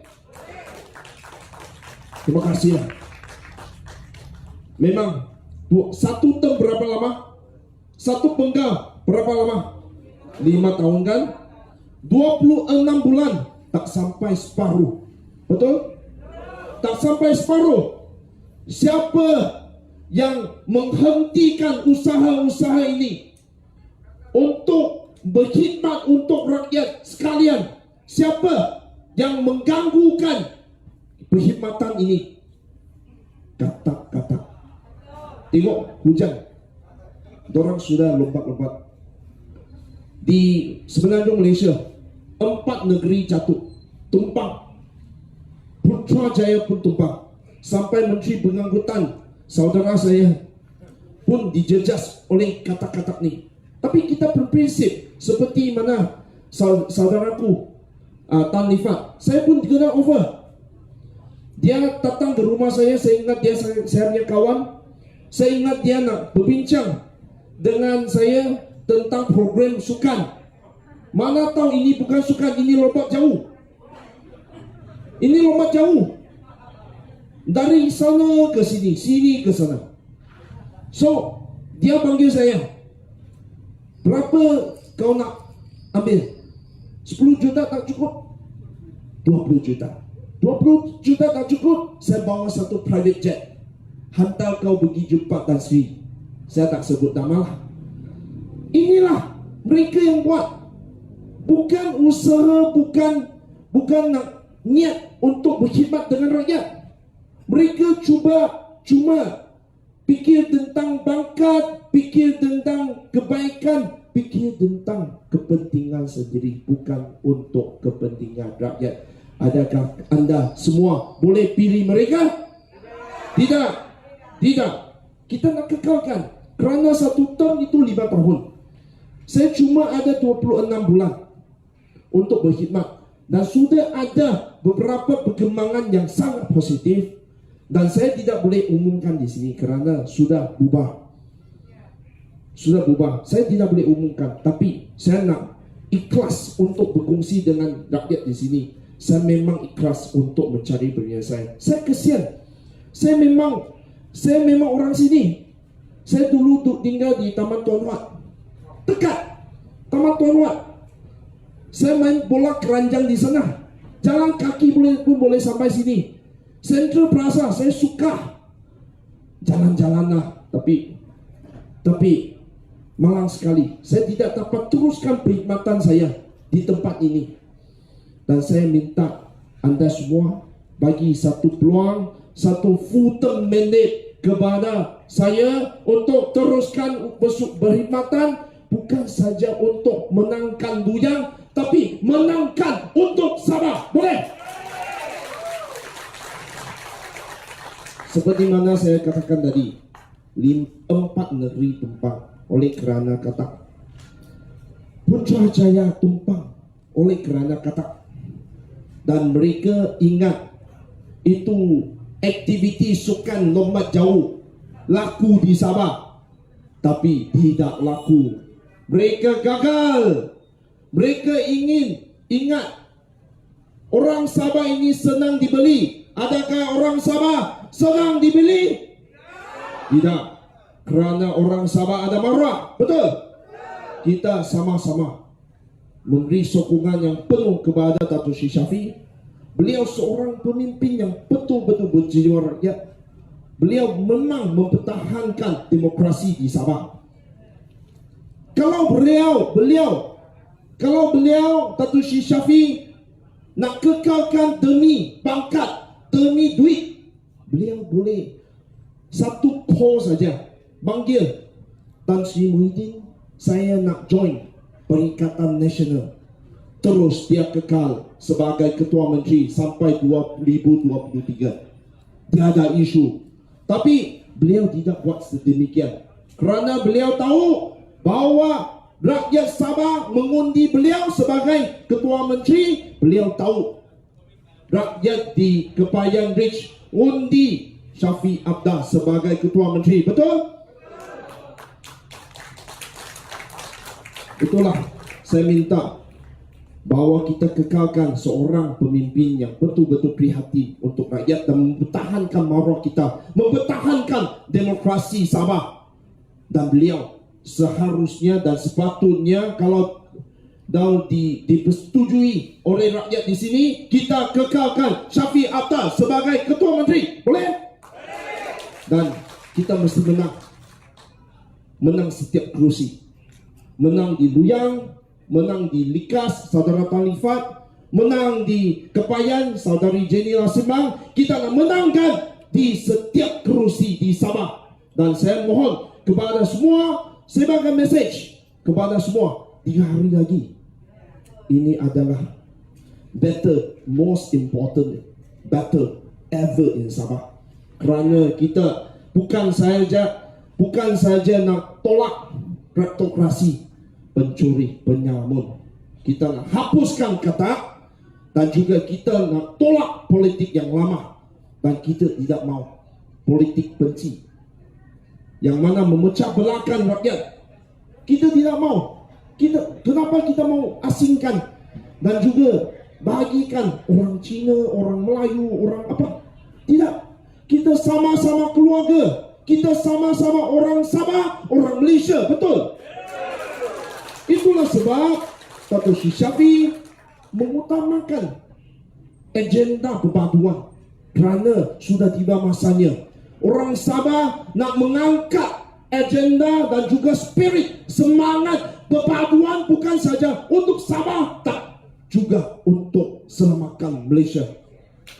Terima kasih. Memang satu term berapa lama? Satu penggal berapa lama? 5 tahun kan? 26 bulan tak sampai separuh. Betul? Tak sampai separuh. Siapa yang menghentikan usaha-usaha ini untuk berkhidmat untuk rakyat sekalian? Siapa yang mengganggukan perkhidmatan ini? Kata-kata. Tengok hujan, dorang sudah lompat-lompat. Di semenanjung Malaysia 4 negeri jatuh, tumpang. Putrajaya pun tumpang. Sampai Menteri Pengangkutan saudara saya pun dijejas oleh kata-kata ni. Tapi kita berprinsip seperti mana saudaraku Tan Lifat. Saya pun kena over. Dia datang ke rumah saya ingat dia saya punya kawan. Saya ingat dia nak berbincang dengan saya tentang program sukan. Mana tahu ini bukan sukan, ini lompat jauh. Ini lompat jauh. Dari sana ke sini, sini ke sana. So, dia panggil saya. Berapa kau nak ambil? 10 juta tak cukup? 20 juta. 20 juta tak cukup? Saya bawa satu private jet. Hantar kau pergi jumpa Tan Sri. Saya tak sebut nama lah. Inilah mereka yang buat. Bukan usaha, bukan nak niat untuk berkhidmat dengan rakyat. Mereka cuma fikir tentang pangkat, fikir tentang kebaikan, fikir tentang kepentingan sendiri, bukan untuk kepentingan rakyat. Adakah anda semua boleh pilih mereka? Tidak. Kita nak kekalkan. Kerana satu term itu 5 tahun. Saya cuma ada 26 bulan untuk berkhidmat. Dan sudah ada beberapa perkembangan yang sangat positif. Dan saya tidak boleh umumkan di sini kerana sudah berubah. Saya tidak boleh umumkan. Tapi saya nak ikhlas untuk berkongsi dengan rakyat di sini. Saya memang ikhlas untuk mencari penyelesaian. Saya kesian. Saya memang orang sini. Saya dulu tinggal di Taman Tuan Wat. Dekat Taman Tuan Wat. Saya main bola keranjang di sana. Jalan kaki pun boleh sampai sini. Central Plaza, saya suka jalan-jalan lah. Tapi malang sekali. Saya tidak dapat teruskan perkhidmatan saya di tempat ini. Dan saya minta anda semua bagi satu peluang, satu full term mandate kepada saya untuk teruskan berkhidmatan, bukan saja untuk menangkan bujang, tapi menangkan untuk Sabah. Boleh? Seperti mana saya katakan tadi, 4 negeri tumpang oleh kerana kata. Putrajaya tumpang oleh kerana kata. Dan mereka ingat itu aktiviti sukan lompat jauh laku di Sabah, tapi tidak laku. Mereka gagal. Mereka ingat orang Sabah ini senang dibeli. Adakah orang Sabah senang dibeli? Tidak. Kerana orang Sabah ada marah. Betul? Kita sama-sama memberi sokongan yang penuh kepada Dato' Sri Shafie. Beliau seorang pemimpin yang betul-betul berjiwa rakyat. Beliau memang mempertahankan demokrasi di Sabah. Kalau beliau Dato' Sri Shafie nak kekalkan demi pangkat, demi duit, beliau boleh satu call saja, panggil Tan Sri Muhyiddin, saya nak join Perikatan Nasional. Terus dia kekal sebagai Ketua Menteri sampai 2023. Tiada isu. Tapi beliau tidak buat sedemikian kerana beliau tahu bahawa rakyat Sabah mengundi beliau sebagai Ketua Menteri. Beliau tahu rakyat di Kepayan Ridge undi Shafie Aptah sebagai Ketua Menteri. Betul? Itulah saya minta bahawa kita kekalkan seorang pemimpin yang betul-betul prihatin untuk rakyat dan mempertahankan maruah kita, mempertahankan demokrasi Sabah. Dan beliau seharusnya dan sepatutnya kalau dipersetujui oleh rakyat di sini, kita kekalkan Shafie Aptah sebagai Ketua Menteri. Boleh? Dan kita mesti menang setiap kerusi. Menang di Luyang, menang di Likas, Saudara Tan Lifat, menang di Kepayan, Saudari Jenny Lasimbang. Kita nak menangkan di setiap kerusi di Sabah. Dan saya mohon kepada semua, sebagai message kepada semua, 3 hari lagi ini adalah most important battle ever in Sabah. Kerana kita bukan saja nak tolak kleptokrasi, pencuri, penyamun. Kita nak hapuskan kata, dan juga kita nak tolak politik yang lama. Dan kita tidak mau politik benci yang mana memecah belahkan rakyat. Kita tidak mau. Kenapa kita mau asingkan dan juga bagikan orang Cina, orang Melayu, orang apa? Tidak. Kita sama-sama keluarga. Kita sama-sama orang Sabah, orang Malaysia. Betul? Itulah sebab Dato' Sri Shafie mengutamakan agenda perpaduan. Kerana sudah tiba masanya orang Sabah nak mengangkat agenda dan juga spirit, semangat perpaduan bukan saja untuk Sabah, tak juga untuk selamatkan Malaysia.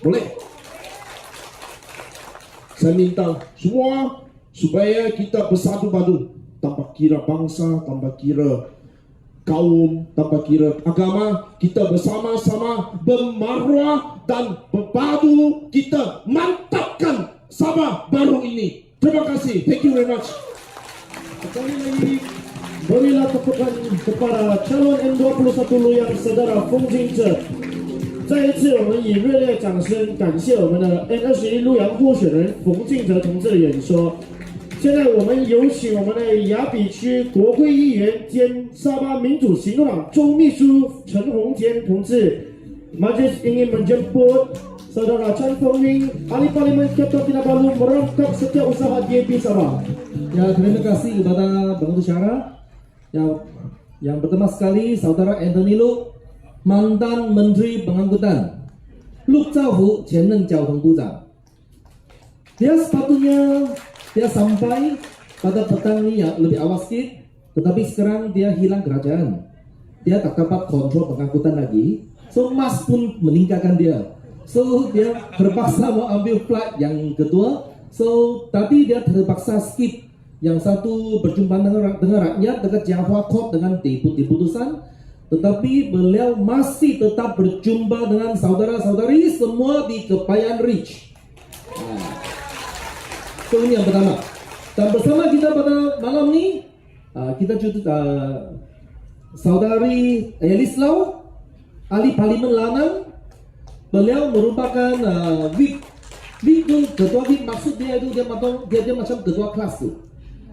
Boleh? Saya minta semua supaya kita bersatu padu tanpa kira bangsa, tanpa kira kaum, tanpa kira agama. Kita bersama-sama bermaruah dan berpadu. Kita mantapkan Sabah baru ini. Terima kasih. Thank you very much. Sekali lagi, berilah tepukan kepada calon N21 Luyang Saudara Feng Jingzhe。再一次，我们以热烈掌声感谢我们的 N21 陆阳候选人冯敬哲同志的演说。现在我们有请我们的雅比区国会议员兼沙巴民主行动党周秘书陈宏坚同志，Majlis ingin menjemput Saudara Chan Fong Wing, Ahli Parlimen Ketua Kinabalu merangkap setiausaha DAP Sabah. Ya, terima kasih kepada Bang Tusyara. Yang pertama sekali Saudara Anthony Lu, mantan Menteri Pengangkutan, Lu Zhaohu, 前任交通部长. Dia sepatutnya dia sampai pada petang ini yang lebih awal sedikit, tetapi sekarang dia hilang kerajaan. Dia tak dapat kontrol pengangkutan lagi. So Mas pun meninggalkan dia. So dia terpaksa mau ambil flight yang kedua. So tadi dia terpaksa skip. Yang satu berjumpa dengan rakyat dekat Java Court dengan diputusan. Tetapi beliau masih tetap berjumpa dengan saudara-saudari semua di Kepayan Ridge. So ini yang pertama. Dan bersama kita pada malam ini kita juga saudari Elis Lau, ahli parlimen Lanang. Beliau merupakan whip tu, ketua whip. Maksud dia itu dia macam ketua kelas tu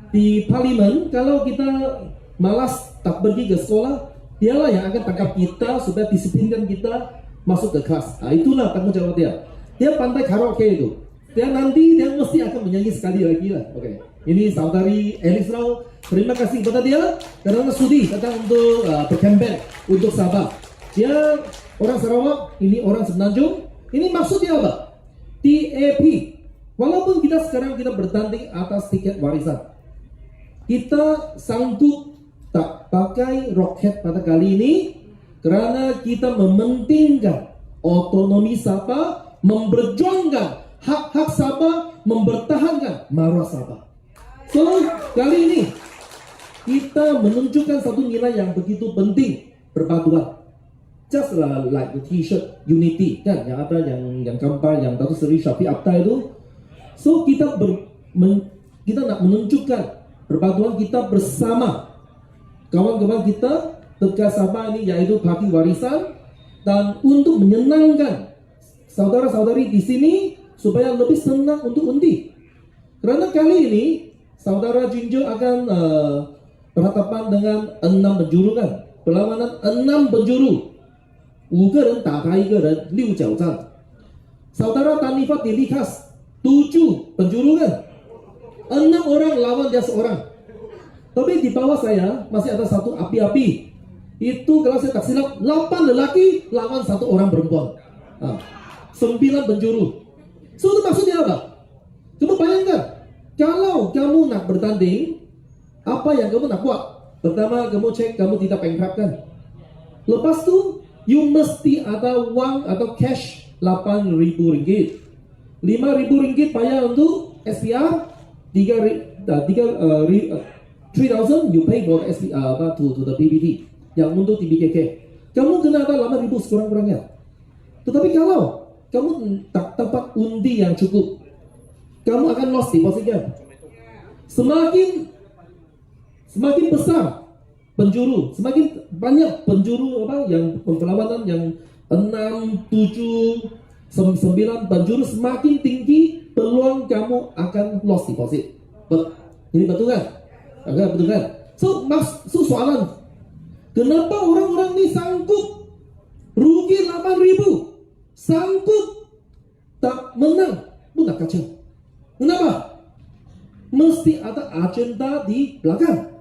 di parlimen. Kalau kita malas tak pergi ke sekolah, dialah yang akan tangkap kita supaya disiplinkan kita masuk ke kelas. Itulah tanggung jawab dia. Dia pandai karaoke itu. Dia nanti dia mesti akan menyanyi sekali lagi lah. Oke. Ini saudari Elis Lau. Terima kasih kepada dia karena sudi datang untuk berkampanye untuk Sabah. Dia orang Sarawak, ini orang Semenanjung. Ini maksudnya apa? TAP. Walaupun kita sekarang kita bertanding atas tiket warisan, kita sanggup tak pakai roket pada kali ini karena kita mementingkan otonomi Sabah, memperjuangkan hak-hak Sabah mempertahankan marwah Sabah. So kali ini kita menunjukkan satu nilai yang begitu penting, persatuan. Just like the T-shirt unity kan, yang ada yang gambar yang Datuk Seri Syafiq Apta itu. So kita kita nak menunjukkan persatuan kita bersama kawan-kawan kita Tegas Sabah ini, yaitu Parti Warisan, dan untuk menyenangkan saudara-saudari di sini supaya lebih senang untuk undi. Kerana kali ini saudara Jinjo akan berhadapan dengan 6 penjuru kan, perlawanan 6 penjuru, 5个人打他1个人，6角战。Saudara Tanifat Dilikas 7 penjuru kan, 6 orang lawan dia seorang. Tapi di bawah saya masih ada satu api-api. Itu kalau saya tak silap 8 lelaki lawan 1 orang perempuan. 9 penjuru. So itu maksudnya apa? Coba bayangkan, kalau kamu nak bertanding, apa yang kamu nak buat? Pertama, kamu cek kamu tidak bankrupt kan. Lepas tu, you mesti ada wang atau cash 8.000 ringgit. 5.000 ringgit bayar untuk SPR, 3,000 you pay for SPR to the PBT yang untuk TBKK. Kamu kena ada 8.000 sekurang-kurangnya. Tetapi kalau kamu tak dapat undi yang cukup, kamu akan lost depositnya. Semakin besar penjuru, semakin banyak penjuru yang perlawanan yang 6, 7, 9 penjuru, semakin tinggi peluang kamu akan lost deposit. Ini betul kan? Agak betul kan? So soalan, kenapa orang-orang ini sanggup rugi 8.000, sanggup tak menang pun tak kacau? Kenapa? Mesti ada agenda di belakang.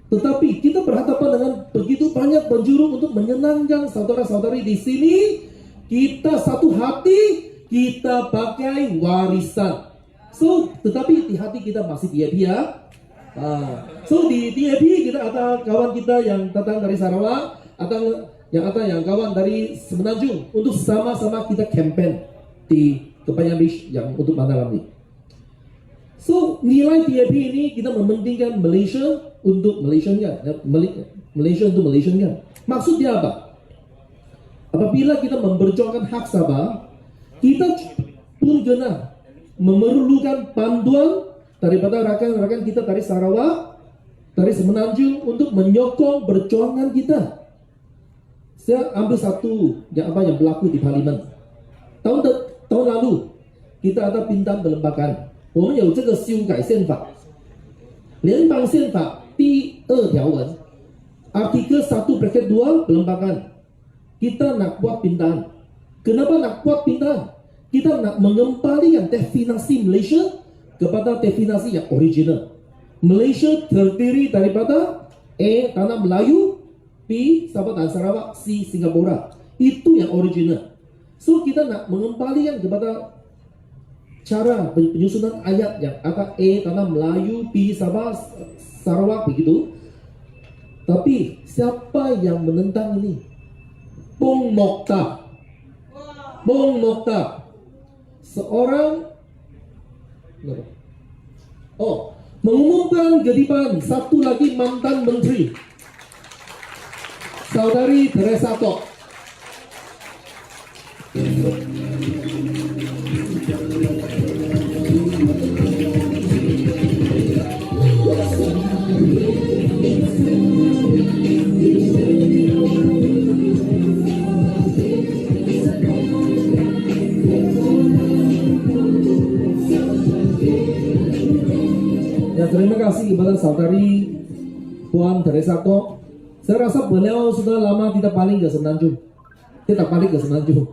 Tetapi kita berhadapan dengan begitu banyak penjuru untuk menyenangkan saudara-saudari di sini. Kita satu hati, kita pakai warisan. So, tetapi di hati kita masih DAP ya. So di DAP kita ada kawan kita yang datang dari Sarawak, atau yang kawan dari Semenanjung, untuk sama-sama kita campaign di Kebayan Beach yang untuk malam ini. So nilai DAP ini kita mementingkan Malaysia untuk Malaysian kan, Malaysia untuk Malaysian kan. Maksud dia apa? Apabila kita memperjuangkan hak Sabah, kita pun kena memerlukan panduan daripada rakan-rakan kita dari Sarawak, dari Semenanjung untuk menyokong perjuangan kita. Saya ambil satu yang berlaku di Parlimen. Tahun lalu kita ada bintang perlembagaan. 我们有这个修改宪法，联邦宪法第2条文artikel 1/2 perlembagaan. Kita nak buat pindahan. Kenapa nak buat pindahan? Kita nak mengembalikan definisi Malaysia kepada definisi yang original. Malaysia terdiri daripada A. Tanah Melayu, B. Sabah dan Sarawak, C. Singapura. Itu yang original. So kita nak mengembalikan kepada cara penyusunan ayat yang ada A. Tanah Melayu, B. Sabah, Sarawak begitu. Tapi siapa yang menentang ini? Bung Mokhtar. Bung Mokhtar, seorang mengumumkan kedipan satu lagi mantan menteri, Saudari Teresa Kok. Terima kasih kepada Saudari Puan Teresa Kok. Saya rasa beliau sudah lama tidak balik ke Semenanjung. Dia tak balik ke Semenanjung.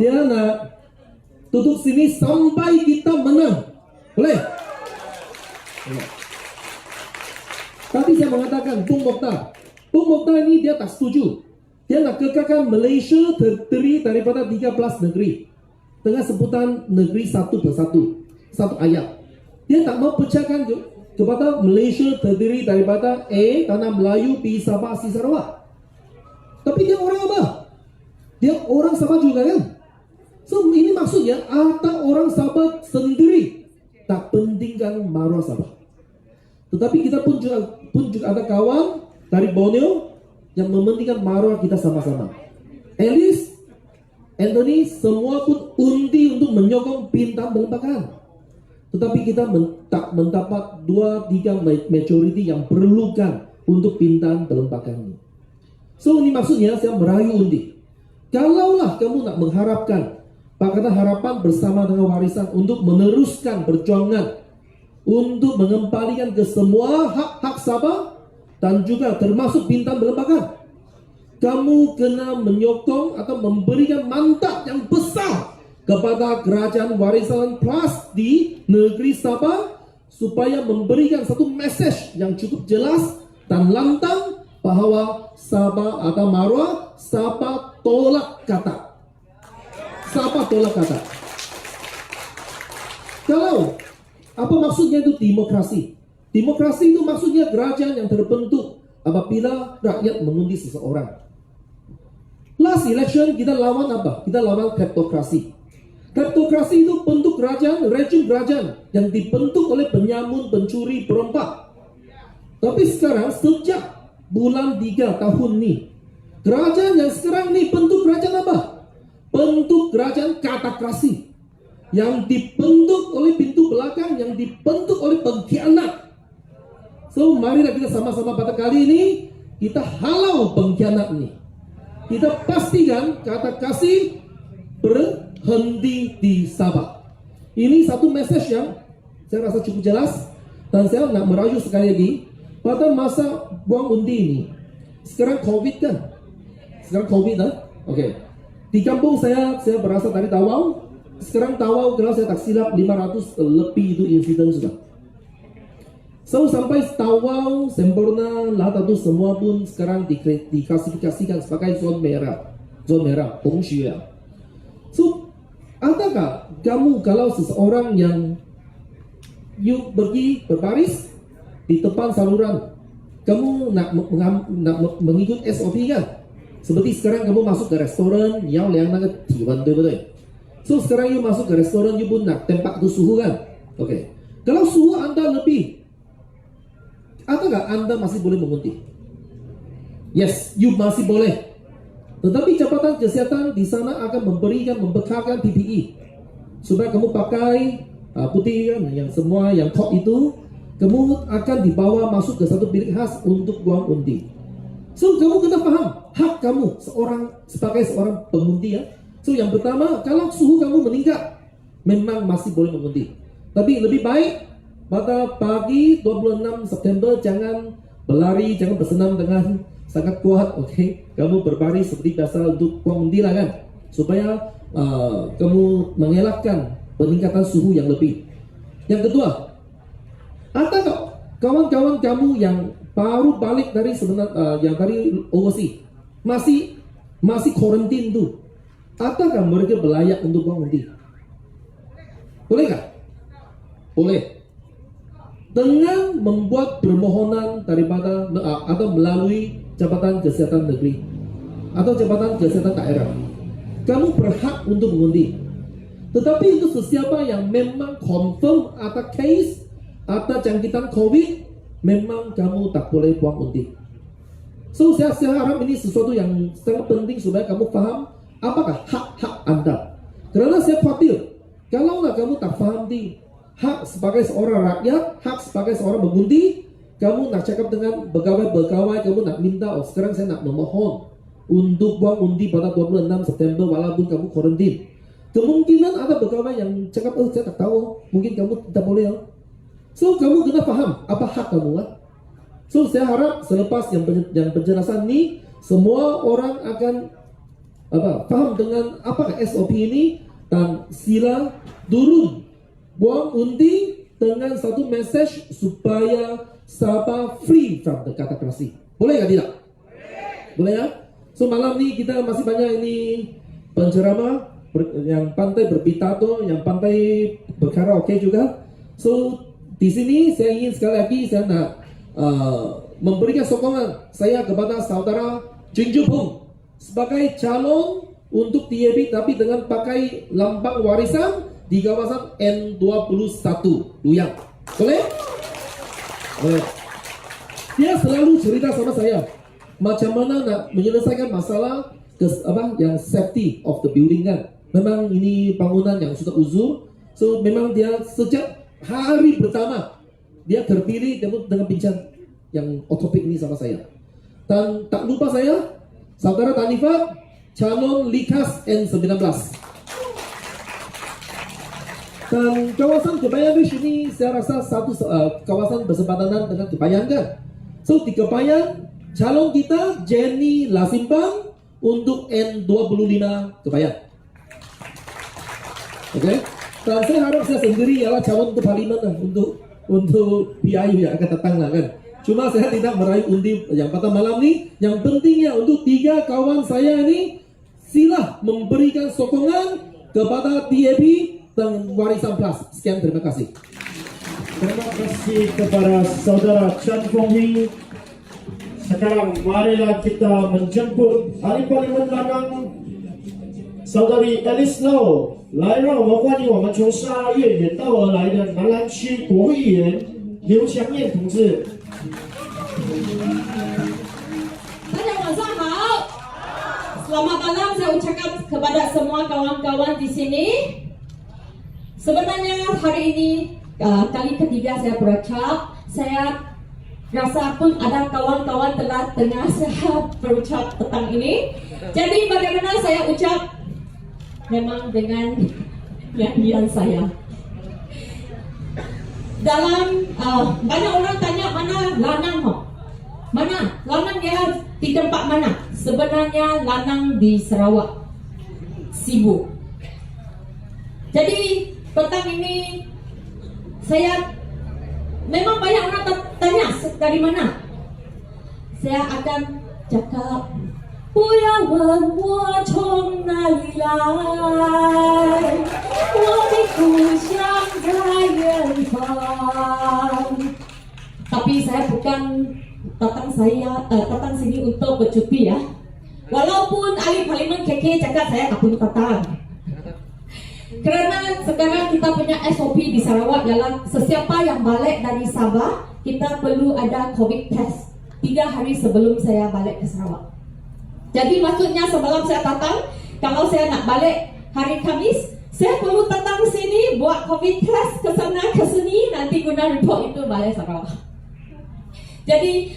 Dia nak duduk sini sampai kita menang. Boleh? Tapi saya mengatakan Bung Mokhtar ini dia tak setuju. Dia nak kekalkan Malaysia terdiri daripada 13 negeri dengan sebutan negeri satu persatu, satu ayat. Dia tak mau pecahkan kepada Malaysia terdiri daripada A. Tanah Melayu, B. Sabah, C. Sarawak. Tapi dia orang apa? Dia orang Sabah juga kan? So ini maksudnya ada orang Sabah sendiri tak pentingkan maruah Sabah. Tetapi kita pun juga ada kawan dari Borneo yang mementingkan maruah kita sama-sama. Alice, Anthony, semua pun undi untuk menyokong pintaan berlembagaan. Tetapi kita tak mendapat 2/3 majority yang perlukan untuk pintaan berlembagaan ini. So ini maksudnya saya merayu undi. Kalaulah kamu nak mengharapkan Pakatan Harapan bersama dengan warisan untuk meneruskan perjuangan untuk mengembalikan ke semua hak-hak Sabah dan juga termasuk pintaan berlembagaan, kamu kena menyokong atau memberikan mandat yang besar kepada Kerajaan Warisan Plus di negeri Sabah supaya memberikan satu message yang cukup jelas dan lantang bahawa Sabah atau maruah, Sabah tolak kata. Sabah tolak kata. Kalau apa maksudnya itu demokrasi? Demokrasi itu maksudnya kerajaan yang terbentuk apabila rakyat mengundi seseorang. Last election kita lawan apa? Kita lawan kleptokrasi. Kleptokrasi itu bentuk kerajaan, rejim kerajaan yang dibentuk oleh penyamun, pencuri, perompak. Tapi sekarang sejak bulan 3 tahun ini, kerajaan yang sekarang ini bentuk kerajaan apa? Bentuk kerajaan katakrasi yang dibentuk oleh pintu belakang, yang dibentuk oleh pengkhianat. So marilah kita sama-sama pada kali ini kita halau pengkhianat ini. Kita pastikan katakrasi berhenti di Sabah. Ini satu message yang saya rasa cukup jelas dan saya nak merayu sekali lagi pada masa buang undi ini. Sekarang COVID kan? Sekarang COVID kan? Oke. Di kampung saya berasal dari Tawau. Sekarang Tawau kalau saya tak silap 500 lebih itu insiden sudah. So sampai Tawau, Semporna, Latatu semua pun sekarang diklasifikasikan sebagai zona merah, Pengsyuya. So, adakah kamu kalau seseorang yang you pergi berbaris di depan saluran, kamu nak mengikut SOP kan? Seperti sekarang kamu masuk ke restoran, yang liang na ke tiwan, betul? So sekarang you masuk ke restoran, you pun nak tempat tu suhu kan? Oke. Kalau suhu anda lebih, adakah anda masih boleh mengundi? Yes, you masih boleh. Tetapi Jabatan Kesehatan di sana akan membekalkan PPE supaya kamu pakai putih kan, yang semua yang top itu, kamu akan dibawa masuk ke satu bilik khas untuk buang undi. So kamu kena faham hak kamu sebagai seorang pengundi ya. So yang pertama, kalau suhu kamu meningkat, memang masih boleh mengundi. Tapi lebih baik pada pagi 26 September jangan berlari, jangan bersenam dengan sangat kuat, oke? Kamu berbaris seperti biasa untuk buang undi lah kan, supaya kamu mengelakkan peningkatan suhu yang lebih. Yang kedua, ada kawan-kawan kamu yang baru balik dari yang dari overseas masih karantin tuh, adakah mereka berlayak untuk buang undi? Boleh nggak? Boleh. Dengan membuat permohonan daripada atau melalui Jabatan Kesehatan Negeri atau Jabatan Kesehatan Daerah, kamu berhak untuk mengundi. Tetapi untuk sesiapa yang memang confirm ada case, ada jangkitan COVID, memang kamu tak boleh buang undi. So saya harap ini sesuatu yang sangat penting supaya kamu paham apakah hak-hak anda. Karena saya khawatir kalaulah kamu tak paham di hak sebagai seorang rakyat, hak sebagai seorang mengundi, kamu nak cakap dengan pegawai-pegawai, kamu nak minta, oh sekarang saya nak memohon untuk buang undi pada 26 September walaupun kamu karantin. Kemungkinan ada pegawai yang cakap, oh saya tak tahu, mungkin kamu tidak boleh. So kamu kena faham apa hak kamu lah. So saya harap selepas yang penjelasan ini, semua orang akan faham dengan apakah SOP ini dan sila turun buang undi dengan satu message supaya Sabah free from the katakrasi. Boleh nggak tidak? Boleh ya? So malam ini kita masih banyak ini penceramah yang pandai berpitato, yang pandai berkaraoke juga. So di sini saya ingin sekali lagi saya nak memberikan sokongan saya kepada saudara Jin Ju Pung sebagai calon untuk TAP tapi dengan pakai lambang warisan di kawasan N21 Luyang. Boleh? Boleh. Dia selalu cerita sama saya macam mana nak menyelesaikan masalah yang safety of the building kan. Memang ini bangunan yang sudah uzur, so memang dia sejak hari pertama dia terpilih dengan bincang yang otopik ini sama saya. Dan tak lupa saya, saudara Tanifat, calon Likas N19. Dan kawasan Kebayan Ridge ini saya rasa satu kawasan bersebelahan dengan Kebayan kan. So di Kebayan, calon kita Jenny Lasimbang untuk N25 Kebayan. Oke. Dan saya harap saya sendiri ialah calon untuk parlimen lah, untuk PIU yang akan datang lah kan. Cuma saya tidak meraih undi yang pada malam ni. Yang pentingnya untuk 3 kawan saya ni, sila memberikan sokongan kepada TAP dan Warisan Plus. Sekian, terima kasih. Terima kasih kepada saudara Chan Fong Hing. Sekarang marilah kita menjemput Ahli Parlimen Lanang saudari Alice Lau 来让我们欢迎我们从12月远道而来的南兰区国会议员刘强燕同志。 大家晚上好. Selamat malam saya ucapkan kepada semua kawan-kawan di sini. Sebenarnya hari ini kali ketiga saya berucap. Saya rasa pun ada kawan-kawan telah dengar saya berucap tentang ini. Jadi bagaimana saya ucap? Memang dengan nyanyian saya. Dalam banyak orang tanya mana Lanang ho? Mana? Lanang dia di tempat mana? Sebenarnya Lanang di Sarawak, Sibu. Jadi petang ini saya memang banyak orang tanya dari mana. Saya akan cakap 不要问我从哪里来，我的故乡在远方。Tapi saya bukan datang sini untuk bercuti ya. Walaupun ahli parlimen KK cakap saya tak perlu datang. Karena sekarang kita punya SOP di Sarawak ialah sesiapa yang balik dari Sabah, kita perlu ada COVID test 3 hari sebelum saya balik ke Sarawak. Jadi maksudnya sebelum saya datang, kalau saya nak balik hari Khamis, saya perlu datang sini buat COVID test ke sana ke sini, nanti guna report itu balik Sarawak. Jadi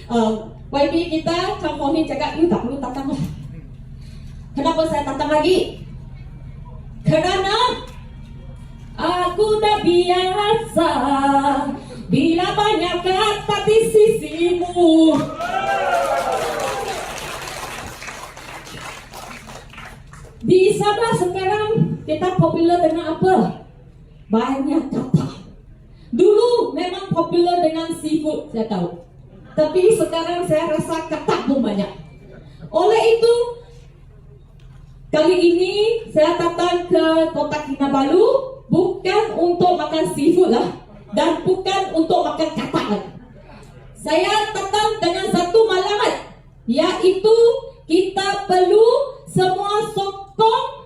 YB kita Chan Fong Hing cakap, you tak perlu datang lah. Kenapa saya datang lagi? Kerana aku dah biasa bila banyak kata di sisimu. Di Sabah sekarang kita popular dengan apa? Banyak kata. Dulu memang popular dengan seafood, saya tahu. Tapi sekarang saya rasa kata pun banyak. Oleh itu, kali ini saya datang ke Kota Kinabalu bukan untuk makan seafood lah, dan bukan untuk makan kata lah. Saya datang dengan satu malamat, yaitu kita perlu semua sokong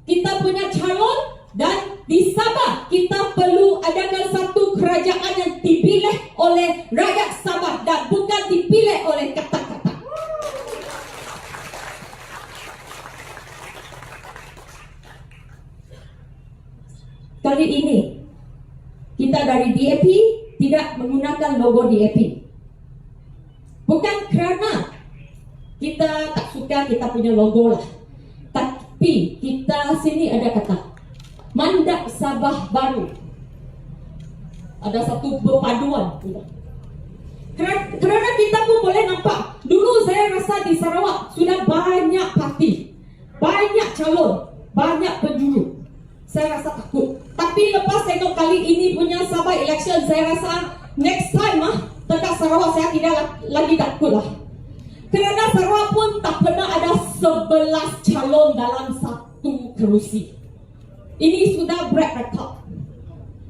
kita punya calon, dan di Sabah kita perlu adakan satu kerajaan yang dipilih oleh rakyat Sabah dan bukan dipilih oleh kata-kata. Kali ini kita dari DAP tidak menggunakan logo DAP. Bukan kerana kita tak suka kita punya logo lah, tapi kita sini ada kata Mandat Sabah Baru. Ada satu perpaduan. Kerana kita pun boleh nampak, dulu saya rasa di Sarawak sudah banyak parti, banyak calon, banyak penjuru. Saya rasa takut. Tapi lepas tengok kali ini punya Sabah election, saya rasa next time dekat Sarawak saya tidak lagi takut lah. Kerana Sarawak pun tak pernah ada 11 calon dalam satu kerusi. Ini sudah break record.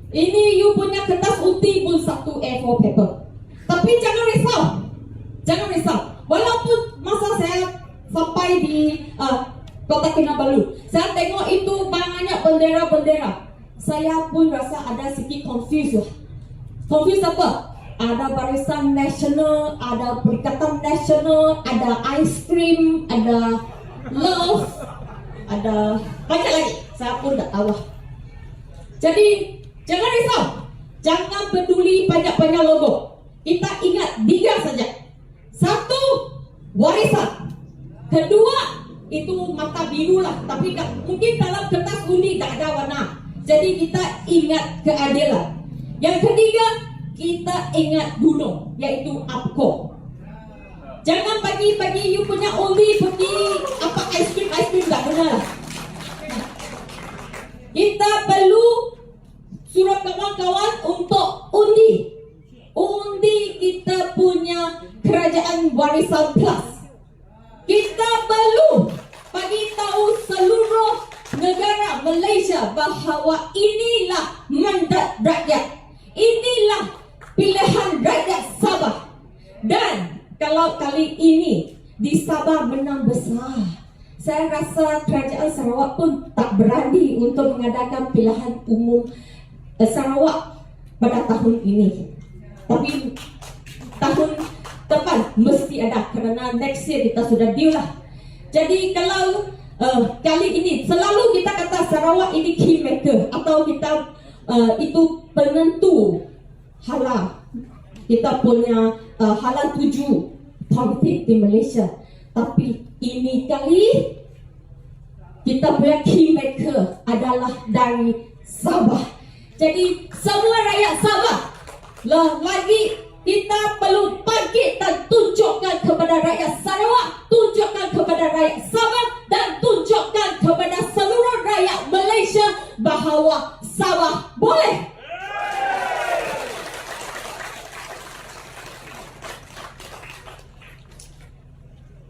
Ini you punya kertas uti pun satu A4 paper. Tapi jangan risau. Jangan risau. Walaupun masa saya sampai di Kota Kinabalu. Saya tengok itu banyak bendera-bendera. Saya pun rasa ada sedikit confused lah. Confused apa? Ada Barisan Nasional, ada Perikatan Nasional, ada ice cream, ada love, ada banyak lagi. Saya pun tak tahu. Jadi jangan risau, jangan peduli banyak-banyak logo. Kita ingat 3 saja. 1, warisan. Kedua, itu mata biru lah, tapi mungkin dalam kertas undi tak ada warna. Jadi kita ingat keadilan. Yang ketiga, kita ingat gunung, yaitu APCO. Jangan pagi-pagi you punya undi pergi apa ice cream tak benar. Kita perlu surat kawan-kawan untuk undi. Undi kita punya Kerajaan Warisan Plus. Kita perlu bagi tahu seluruh negara Malaysia bahawa inilah mandat rakyat. Inilah pilihan rakyat Sabah. Dan kalau kali ini di Sabah menang besar, saya rasa Kerajaan Sarawak pun tak berani untuk mengadakan pilihan umum Sarawak pada tahun ini. Tapi tahun depan mesti ada, kerana next year kita sudah deal lah. Jadi kalau kali ini selalu kita kata Sarawak ini kingmaker, atau kita itu penentu hala kita punya hala tuju politik di Malaysia. Tapi ini kali kita punya kingmaker adalah dari Sabah. Jadi semua rakyat Sabah lagi kita perlu bangkit dan tunjukkan kepada rakyat Sarawak, tunjukkan kepada rakyat Sabah, dan tunjukkan kepada seluruh rakyat Malaysia bahawa Sabah boleh.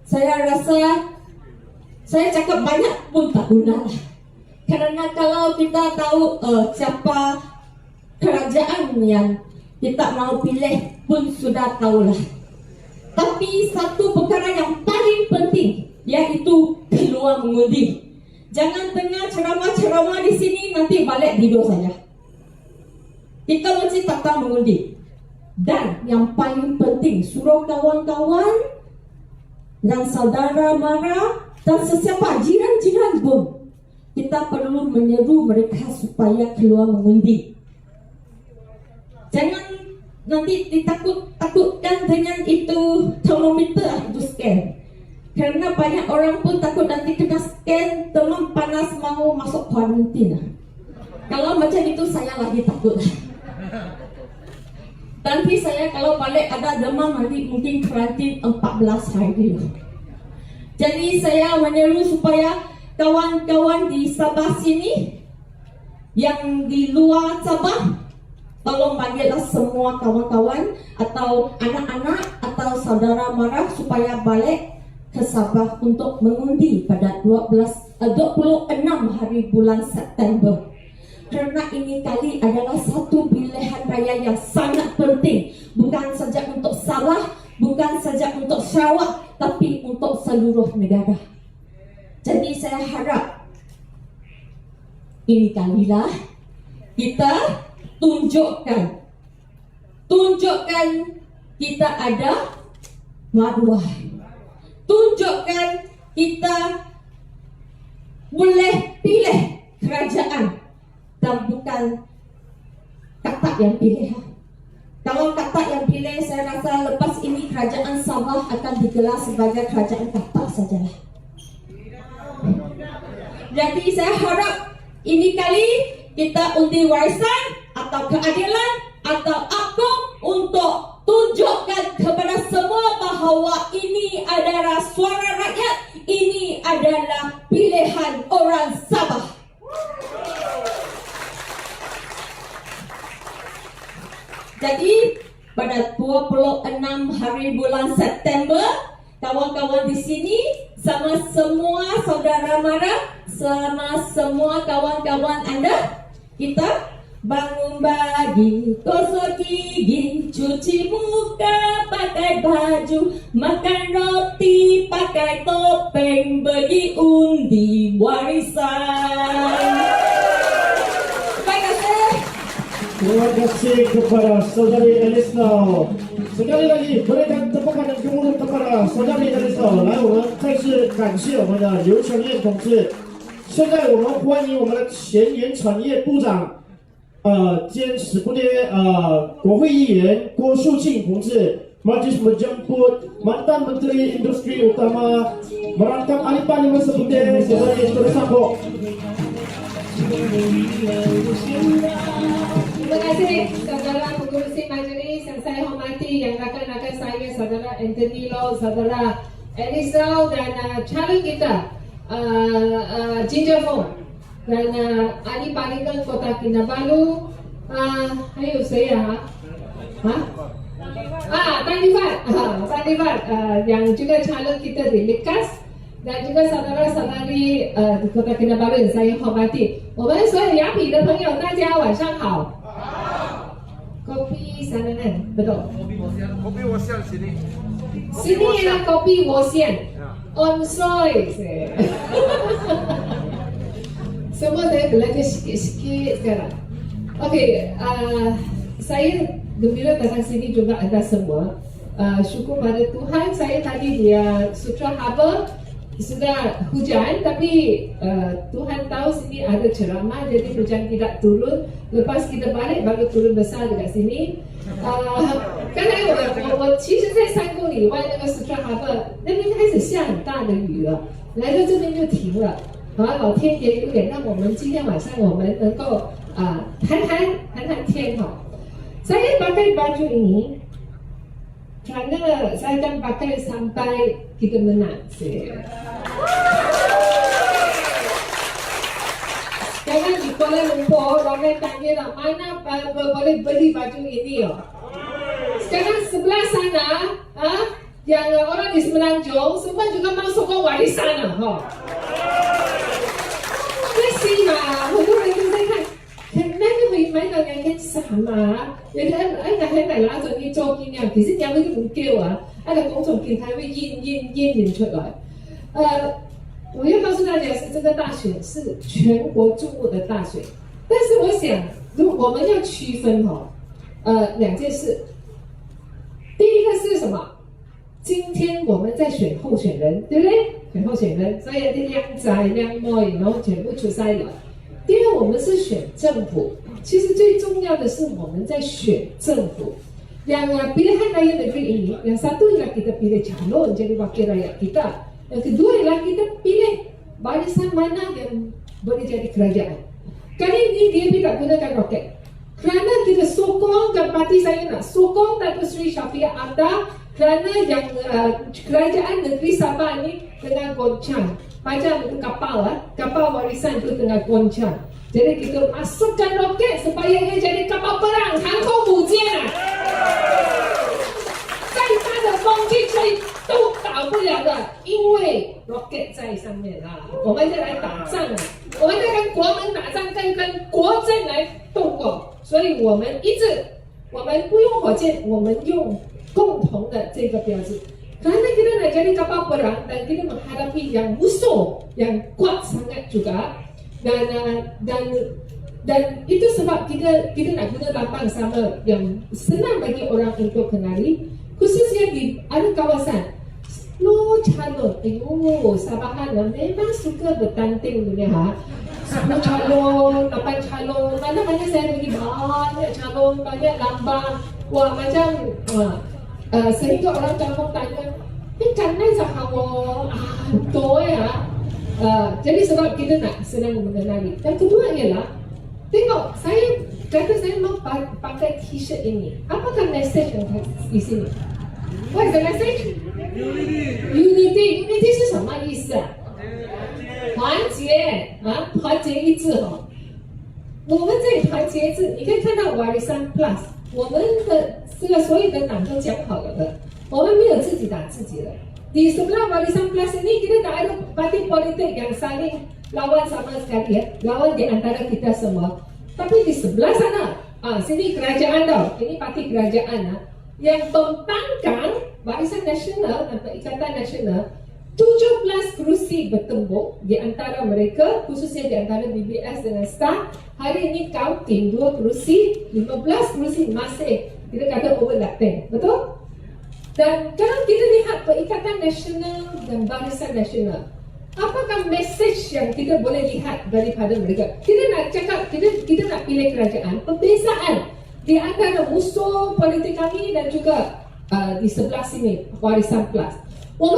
Saya rasa saya cakap banyak pun tak guna, kerana kalau kita tahu siapa kerajaan yang kita mau pilih pun sudah tahulah. Tapi satu perkara yang paling penting, yaitu peluang mengundi. Jangan tengah ceramah-ceramah di sini nanti balik tidur saja. Kita mesti tetap mengundi. Dan yang paling penting, suruh kawan-kawan dan saudara mara dan sesiapa jiran-jiran pun, kita perlu menyeru mereka supaya keluar mengundi. Jangan nanti ditakutkan dengan itu termometer itu scan. Kerana banyak orang pun takut nanti kena scan, demam panas mau masuk kuarantina. Kalau macam itu saya lagi takut. Nanti saya kalau balik ada demam nanti mungkin kuarantin 14 hari. Jadi saya menyeru supaya kawan-kawan di Sabah sini, yang di luar Sabah, tolong panggillah semua kawan-kawan atau anak-anak atau saudara mara supaya balik ke Sabah untuk mengundi pada 26 hari bulan September. Kerana ini kali adalah satu pilihan raya yang sangat penting, bukan saja untuk Sabah, bukan saja untuk Sarawak, tapi untuk seluruh negara. Jadi saya harap ini kalilah kita tunjukkan kita ada maruah, tunjukkan kita boleh pilih kerajaan dan bukan katak yang pilih. Kalau katak yang pilih, saya rasa lepas ini kerajaan Sabah akan digelar sebagai kerajaan katak sajalah. Jadi saya harap ini kali kita undi warisan atau keadilan atau APCO untuk tunjukkan kepada semua bahawa ini adalah suara rakyat, ini adalah pilihan orang Sabah. Jadi pada 26 hari bulan September, kawan-kawan di sini sama semua saudara mara, sama semua kawan-kawan anda, kita bangun pagi, gosok gigi, cuci muka, pakai baju, makan roti, pakai topeng, beli undi warisan. Terima kasih. Terima kasih kepada Saudari Elisno. Sekali lagi berikan tepukan dan gemuruh kepada Saudari Elisno。来，我们再次感谢我们的刘成燕同志。现在我们欢迎我们的前沿产业部长，兼史布列国会议员郭树庆同志。Majlis menjemput mantan Menteri Industri Utama merangkap ahli parlimen seperti Saudari Teresako. Terima kasih saudara pengurusi majlis yang saya hormati, yang rakan-rakan saya, saudara Anthony Law, saudara Elisau dan calon kita Ginger Fong dan ahli parlimen Kota Kinabalu. 还有谁啊？Tan Livat yang juga calon kita di Likas dan juga saudara-saudari di Kota Kinabalu yang saya hormati. 我们所有雅痞的朋友，大家晚上好。Kopi Sananan, betul. Kopi wasian sini. Sini ialah kopi wasian. Onsoi. Semua saya belajar sikit-sikit sekarang. Okey, saya gembira datang sini juga anda semua. Syukur pada Tuhan, saya tadi di Sutra Harbour sudah hujan, tapi Tuhan tahu sini ada ceramah, jadi hujan tidak turun. Lepas kita balik baru turun besar dekat sini。刚才我其实在3公里以外那个 Sutra Harbour 那边开始下很大的雨了，来到这边就停了。老天爷有点让我们今天晚上我们能够谈谈天哈。Saya pakai baju ini kerana saya akan pakai sampai kita menang. Sekarang di Kuala Lumpur, ramai tanya lah, mana boleh beli baju ini? Sekarang sebelah sana, yang orang di Semenanjung, semua juga masuk ke warisan. 那是嘛，很多人都在看。那個會買到人嘅衫啊，你睇喺咪拿咗啲做件啊，其實有啲唔叫啊，個工作件才會印出來。我要告訴大家是這個大選是全國注目的大選，但是我想，我們要區分兩件事。第一個是什麼？今天我們在選候選人，對不對？選候選人，所以有啲靚仔靚妹，然後全部出賽了。第二，我們是選政府，其實最重要的是我們在選政府。Yang pilihan rakyat negeri ini, yang satu ialah kita pilih calon jadi wakil rakyat kita. Yang kedua ialah kita pilih barisan mana yang boleh jadi kerajaan. Kali ini dia tidak gunakan roket. Kerana kita sokongkan parti saya nak sokong Datuk Seri Syafiq Anda kerana yang kerajaan negeri Sabah ni tengah goncang. Macam itu kapal warisan itu tengah goncang. Jadi kita masukkan roket supaya ia jadi kapal perang, 航空母舰啊！再大的风进吹都打不了的，因为 rocket 在上面啊！我们在来打仗啊！我们在跟国门打仗，跟国政来斗过，所以我们不用火箭，我们用共同的这个标志。Kerana kita nak jadi kapal perang dan kita menghadapi yang musuh yang kuat sangat juga dan itu sebab kita nak guna lambang sama yang senang bagi orang untuk kenali, khususnya di ada kawasan 10 calon. Sabahan memang suka bertanding dunia 10 calon, 8 calon, mana-mana saya bagi banyak calon, banyak lambang. Wah, macam sehingga orang kampung tanya, kanai sahawa, betul ya. Jadi sebab kita nak senang mengenali. Dan kedua ialah, tengok, saya mau pakai t-shirt ini. Apakah message yang di sini? What is the message? Unity. Unity 是什么意思啊？团结啊，团结一致哦。我们这里团结一致，你可以看到 Warisan Plus， 我们的这个所有的党都讲好了的，我们没有自己打自己的。Di sebelah Warisan Plus ini kita tak ada parti politik yang saling lawan sama sekali ya, lawan di antara kita semua. Tapi di sebelah sana, sini kerajaan tau, ini parti kerajaan yang membangkang Barisan Nasional dan Perikatan Nasional 17 kerusi bertembung di antara mereka, khususnya di antara BBS dengan STAR. Hari ini counting 2 kerusi, 15 kerusi masih kita kata overlapping, betul? Dan kalau kita lihat Perikatan Nasional dan Barisan Nasional, apakah message yang kita boleh lihat daripada mereka? Kita nak cakap, kita nak pilih kerajaan, perbezaan di antara musuh politik kami dan juga di sebelah sini Warisan Plus。我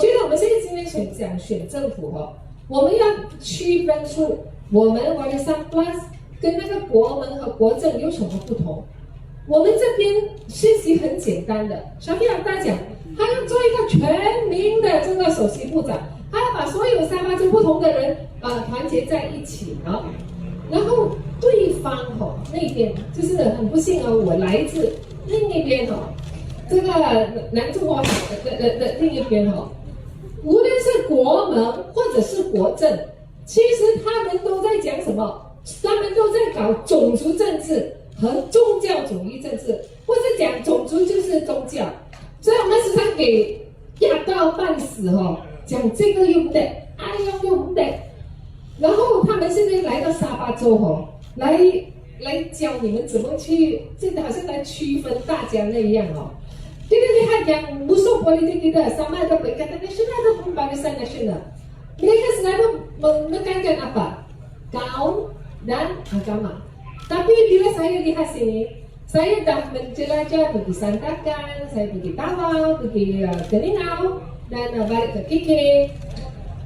觉得我们现在今天选政府我们要区分出我们 Warisan Plus 跟那个国门和国政有什么不同。我们这边讯息很简单的，小皮老大讲，他要做一个全民的这个首席部长，他要把所有沙巴州不同的人团结在一起然后对方那边就是很不幸我来自另一边这个南中国的另一边无论是国门或者是国政，其实他们都在讲什么？他们都在搞种族政治和宗教主义政治，或是讲种族就是宗教，所以我们时常给压到半死讲这个又不对，又不对，然后他们现在来到沙巴州来教你们怎么去，真的好像来区分大家那样Kita lihat yang musuh politik kita sama ada Perikatan Nasional ataupun Barisan Nasional. Mereka selalu menekankan apa? Kaum dan agama. Tapi bila saya lihat sini, saya dah menjelajah pergi Sandakan, saya pergi Tawau, pergi Keningau dan balik ke KK.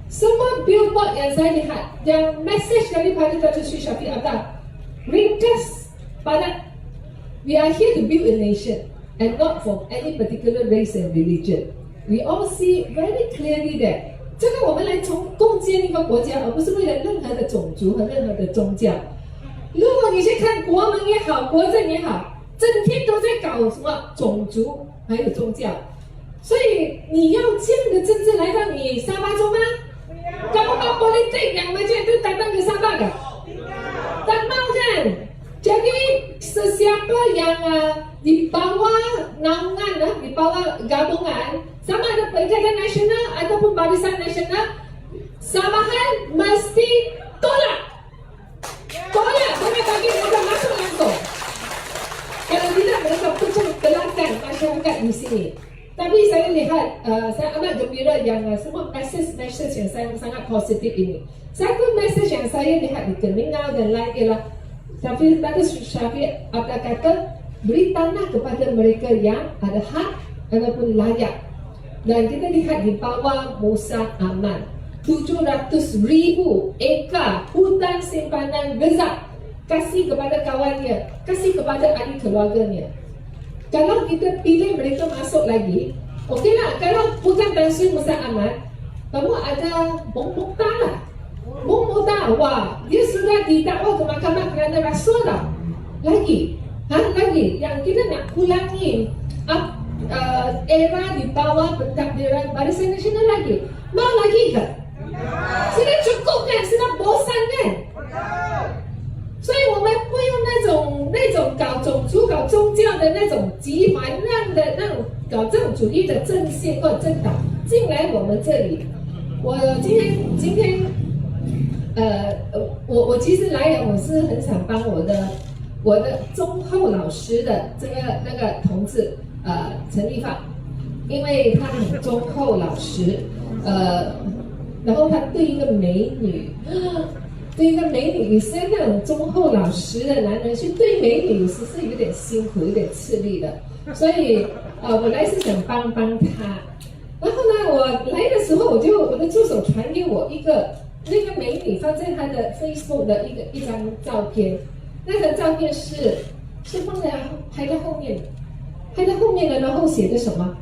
Semua billboard yang saya lihat, yang message daripada Datuk Sri Shafie Appa ringkas pada we are here to build a nation and not from any particular race and religion. We all see very clearly that 这个我们来共建一个国家，而不是为了任何的种族和任何的宗教。如果你去看国门也好，国政也好，整天都在搞什么种族还有宗教，所以你要这样的政治来到你沙巴州吗？Kamu mau politik yang macam itu datang ke Sabah kan? Tak mau kan? Jadi sesiapa yang di bawah naungan, di bawah gabungan, sama ada Perikatan Nasional ataupun Barisan Nasional, Sabahan mesti tolak. Jangan bagi mereka masuk langsung. Kalau tidak mereka pecah belakang masyarakat di sini. Tapi saya lihat, saya amat gembira yang semua message yang saya sangat positif ini. Satu message yang saya lihat di Keningau dan lain ialah Shafie Appa kata beri tanah kepada mereka yang ada hak ataupun layak. Dan kita lihat di bawah Musa Aman 700,000 ekar hutan simpanan gezak kasih kepada kawannya, kasih kepada ahli keluarganya. Kalau kita pilih mereka masuk lagi, okeylah. Kalau bukan Tan Sri Musa Aman, kamu ada Bung Mokhtar lah. Bung Mokhtar, wah, dia sudah didakwa ke mahkamah kerana rasuah dah. Lagi, yang kita nak ulangi era di bawah pentadbiran Barisan Nasional lagi. Mau lagi ke? Sudah cukup kan? Sudah bosan kan? 所以我们不用那种搞种族、搞宗教的那种集团让的那种搞这种主义的阵线或者政党进来我们这里。我今天我其实来我是很想帮我的忠厚老实的那个同志陈立放，因为他很忠厚老实，然后他对一个美女。对一个美女，有些那种忠厚老实的男人去对美女，有时是有点辛苦、有点吃力的。所以，我来是想帮他。然后呢，我来的时候，我的助手传给我那个美女放在她的 Facebook 的一张照片。那张照片是放在拍在后面的，然后写的什么？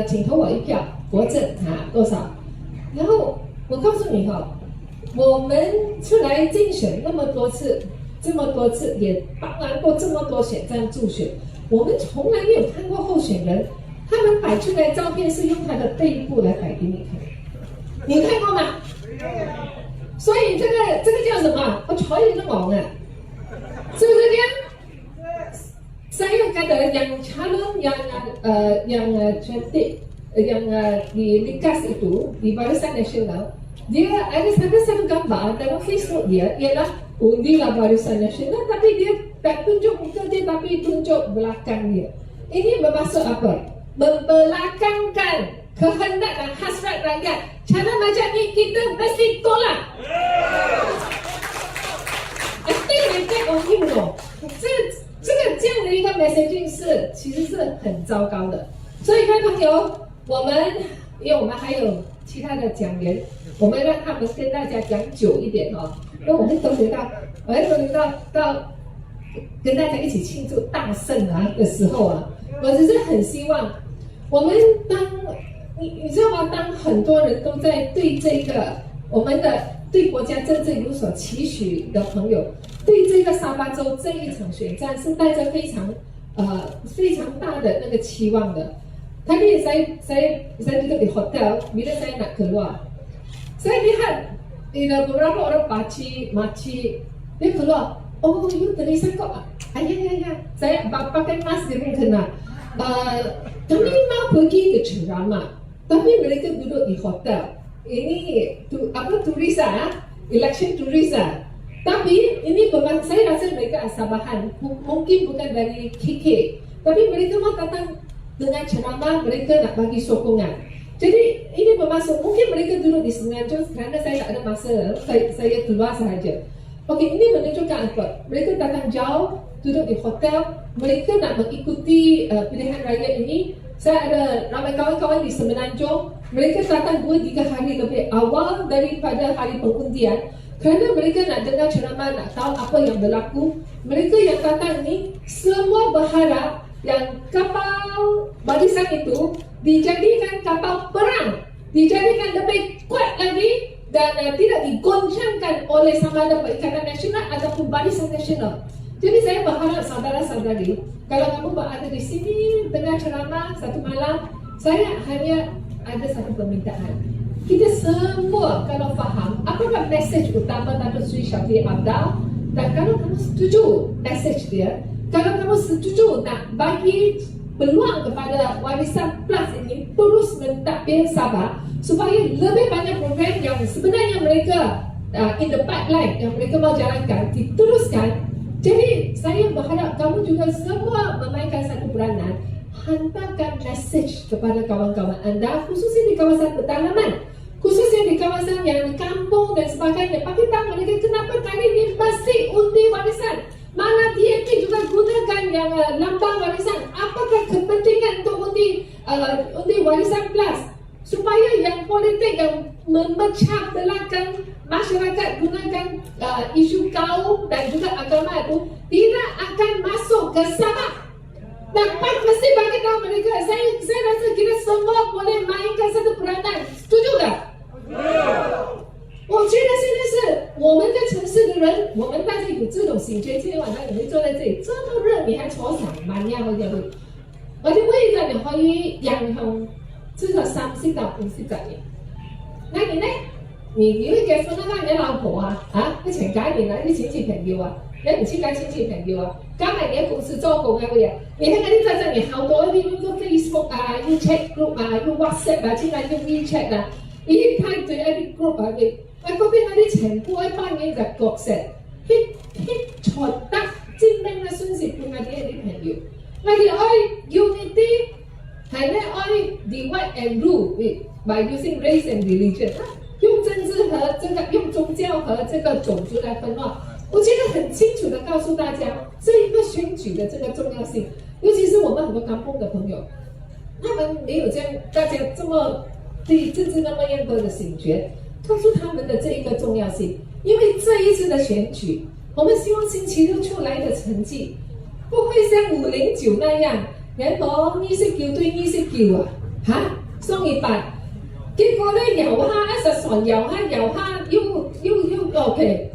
请投我一票，国政多少？然后我告诉你我们出来竞选这么多次，也帮完过这么多选战助选，我们从来没有看过候选人，他们摆出来的照片是用他的背部来摆给你看，你看过吗？所以这个叫什么？我睬你都懵是不是这样？Saya kata yang calon yang cantik yang dikas itu di Barisan Nasional, dia ada satu gambar dalam Facebook dia ialah undilah Barisan Nasional, tapi dia tak tunjuk muka dia tapi tunjuk belakang dia. Ini bermaksud apa? Membelakangkan kehendak dan hasrat rakyat. Cara macam ni kita mesti tolak. I think I get on you know. 这样的一个 messaging 其实是很糟糕的。所以各位朋友，因为我们还有其他的讲员，我们让他们跟大家讲久一点哦。因为我们都留到跟大家一起庆祝大胜的时候啊，我只是很希望我们你知道吗？当很多人都在对这个我们的对国家政治有所期许的朋友，对这个沙巴州这一场选战是带着非常大的那个期望的。Tadi saya duduk di hotel bila saya nak keluar. Saya lihat beberapa orang makcik dia keluar. Oh, you Teresa kok? Ya. Saya pakai mask dia pun kena. Kami mau pergi ke ceramah, tapi mereka duduk di hotel. Ini Teresa, election Teresa. Tapi ini saya rasa mereka Sabahan, mungkin bukan dari KK, tapi mereka mau datang dengan ceramah, mereka nak bagi sokongan. Jadi ini bermaksud mungkin mereka duduk di Semenanjung kerana saya tak ada masa, saya keluar sahaja. Okey, ini menunjukkan apa? Mereka datang jauh, duduk di hotel, mereka nak mengikuti pilihan raya ini. Saya ada ramai kawan-kawan di Semenanjung, mereka datang 2-3 hari lebih awal daripada hari pengundian kerana mereka nak dengar ceramah, nak tahu apa yang berlaku. Mereka yang datang ni semua berharap yang kapal barisan itu dijadikan kapal perang, dijadikan lebih kuat lagi dan tidak digoncangkan oleh sama ada Perikatan Nasional ataupun Barisan Nasional. Jadi saya berharap saudara-saudari, kalau kamu berada di sini dengar ceramah satu malam, saya hanya ada satu permintaan. Kita semua kalau faham apakah mesej utama Datuk Seri Shafie Apdal, dan kalau kamu setuju mesej dia, kalau kamu setuju nak bagi peluang kepada Warisan Plus ini terus mentadbir Sabah supaya lebih banyak program yang sebenarnya mereka in the pipeline yang mereka mau jalankan diteruskan. Jadi saya berharap kamu juga semua memainkan satu peranan, hantarkan mesej kepada kawan-kawan anda khususnya di kawasan pedalaman, khususnya di kawasan yang kampung dan sebagainya. Bagi tahu mereka kenapa kali ini mesti undi warisan. Mana DAP juga gunakan yang lambang warisan. Apakah kepentingan untuk undi Warisan Plus? Supaya yang politik yang memecah belakang masyarakat gunakan isu kaum dan juga agama itu tidak akan masuk ke Sabah. Dapat mesti bagi tahu mereka. Saya rasa kita semua boleh mainkan satu peranan. Setuju tak? 我觉得现在是我们的城市的人，我们大家有这种醒觉，今天晚上你会坐在这里这么热，你还坐场慢呀，或者我哋每個人可以讓向這個30到50年。那你呢？你會結婚啦，你老婆一齊解年啦，啲親戚朋友你唔知解親戚朋友加埋你嘅公司做工嘅嘢，你睇下啲真正你好多啲嗰個 Facebook要 chat group 要 WhatsApp 先係要 WeChat 一睇對一啲 group 嗰邊嗰啲情婦一班嘅就角色，才得精明嘅宣泄俾我哋啲朋友。我哋愛 unity 係咧愛 divide and rule by using race and religion， 用政治和用宗教和这个种族来分化。我觉得很清楚的告诉大家这一个选举的这个重要性，尤其是我们很多港碰的朋友，他们没有这样大家这么对政治那么样多的醒觉。告诉他们的这一个重要性，因为这一次的选举，我们希望星期六出来的成绩不会像509那样，然後呢識叫對呢識叫雙葉白，結果咧遊蝦一實船遊蝦又 OK，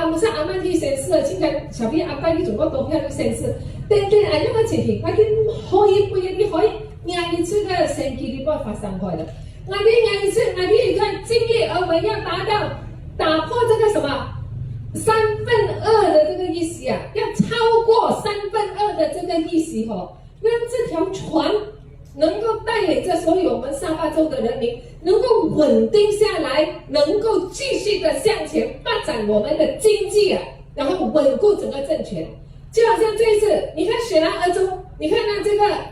唔使啱啱啲城市現在小朋友阿爸啲做嗰個票啲城市，但因為情形，我哋可以不一定可以壓一次嘅選舉都發生開了。我哋壓一次，我哋一個敬業而為要打破這個什麼2/3的這個意思要这个议席让这条船能够带领着所有我们沙巴州的人民能够稳定下来，能够继续的向前发展我们的经济然后稳固整个政权。就好像这一次，你看雪兰莪州，你看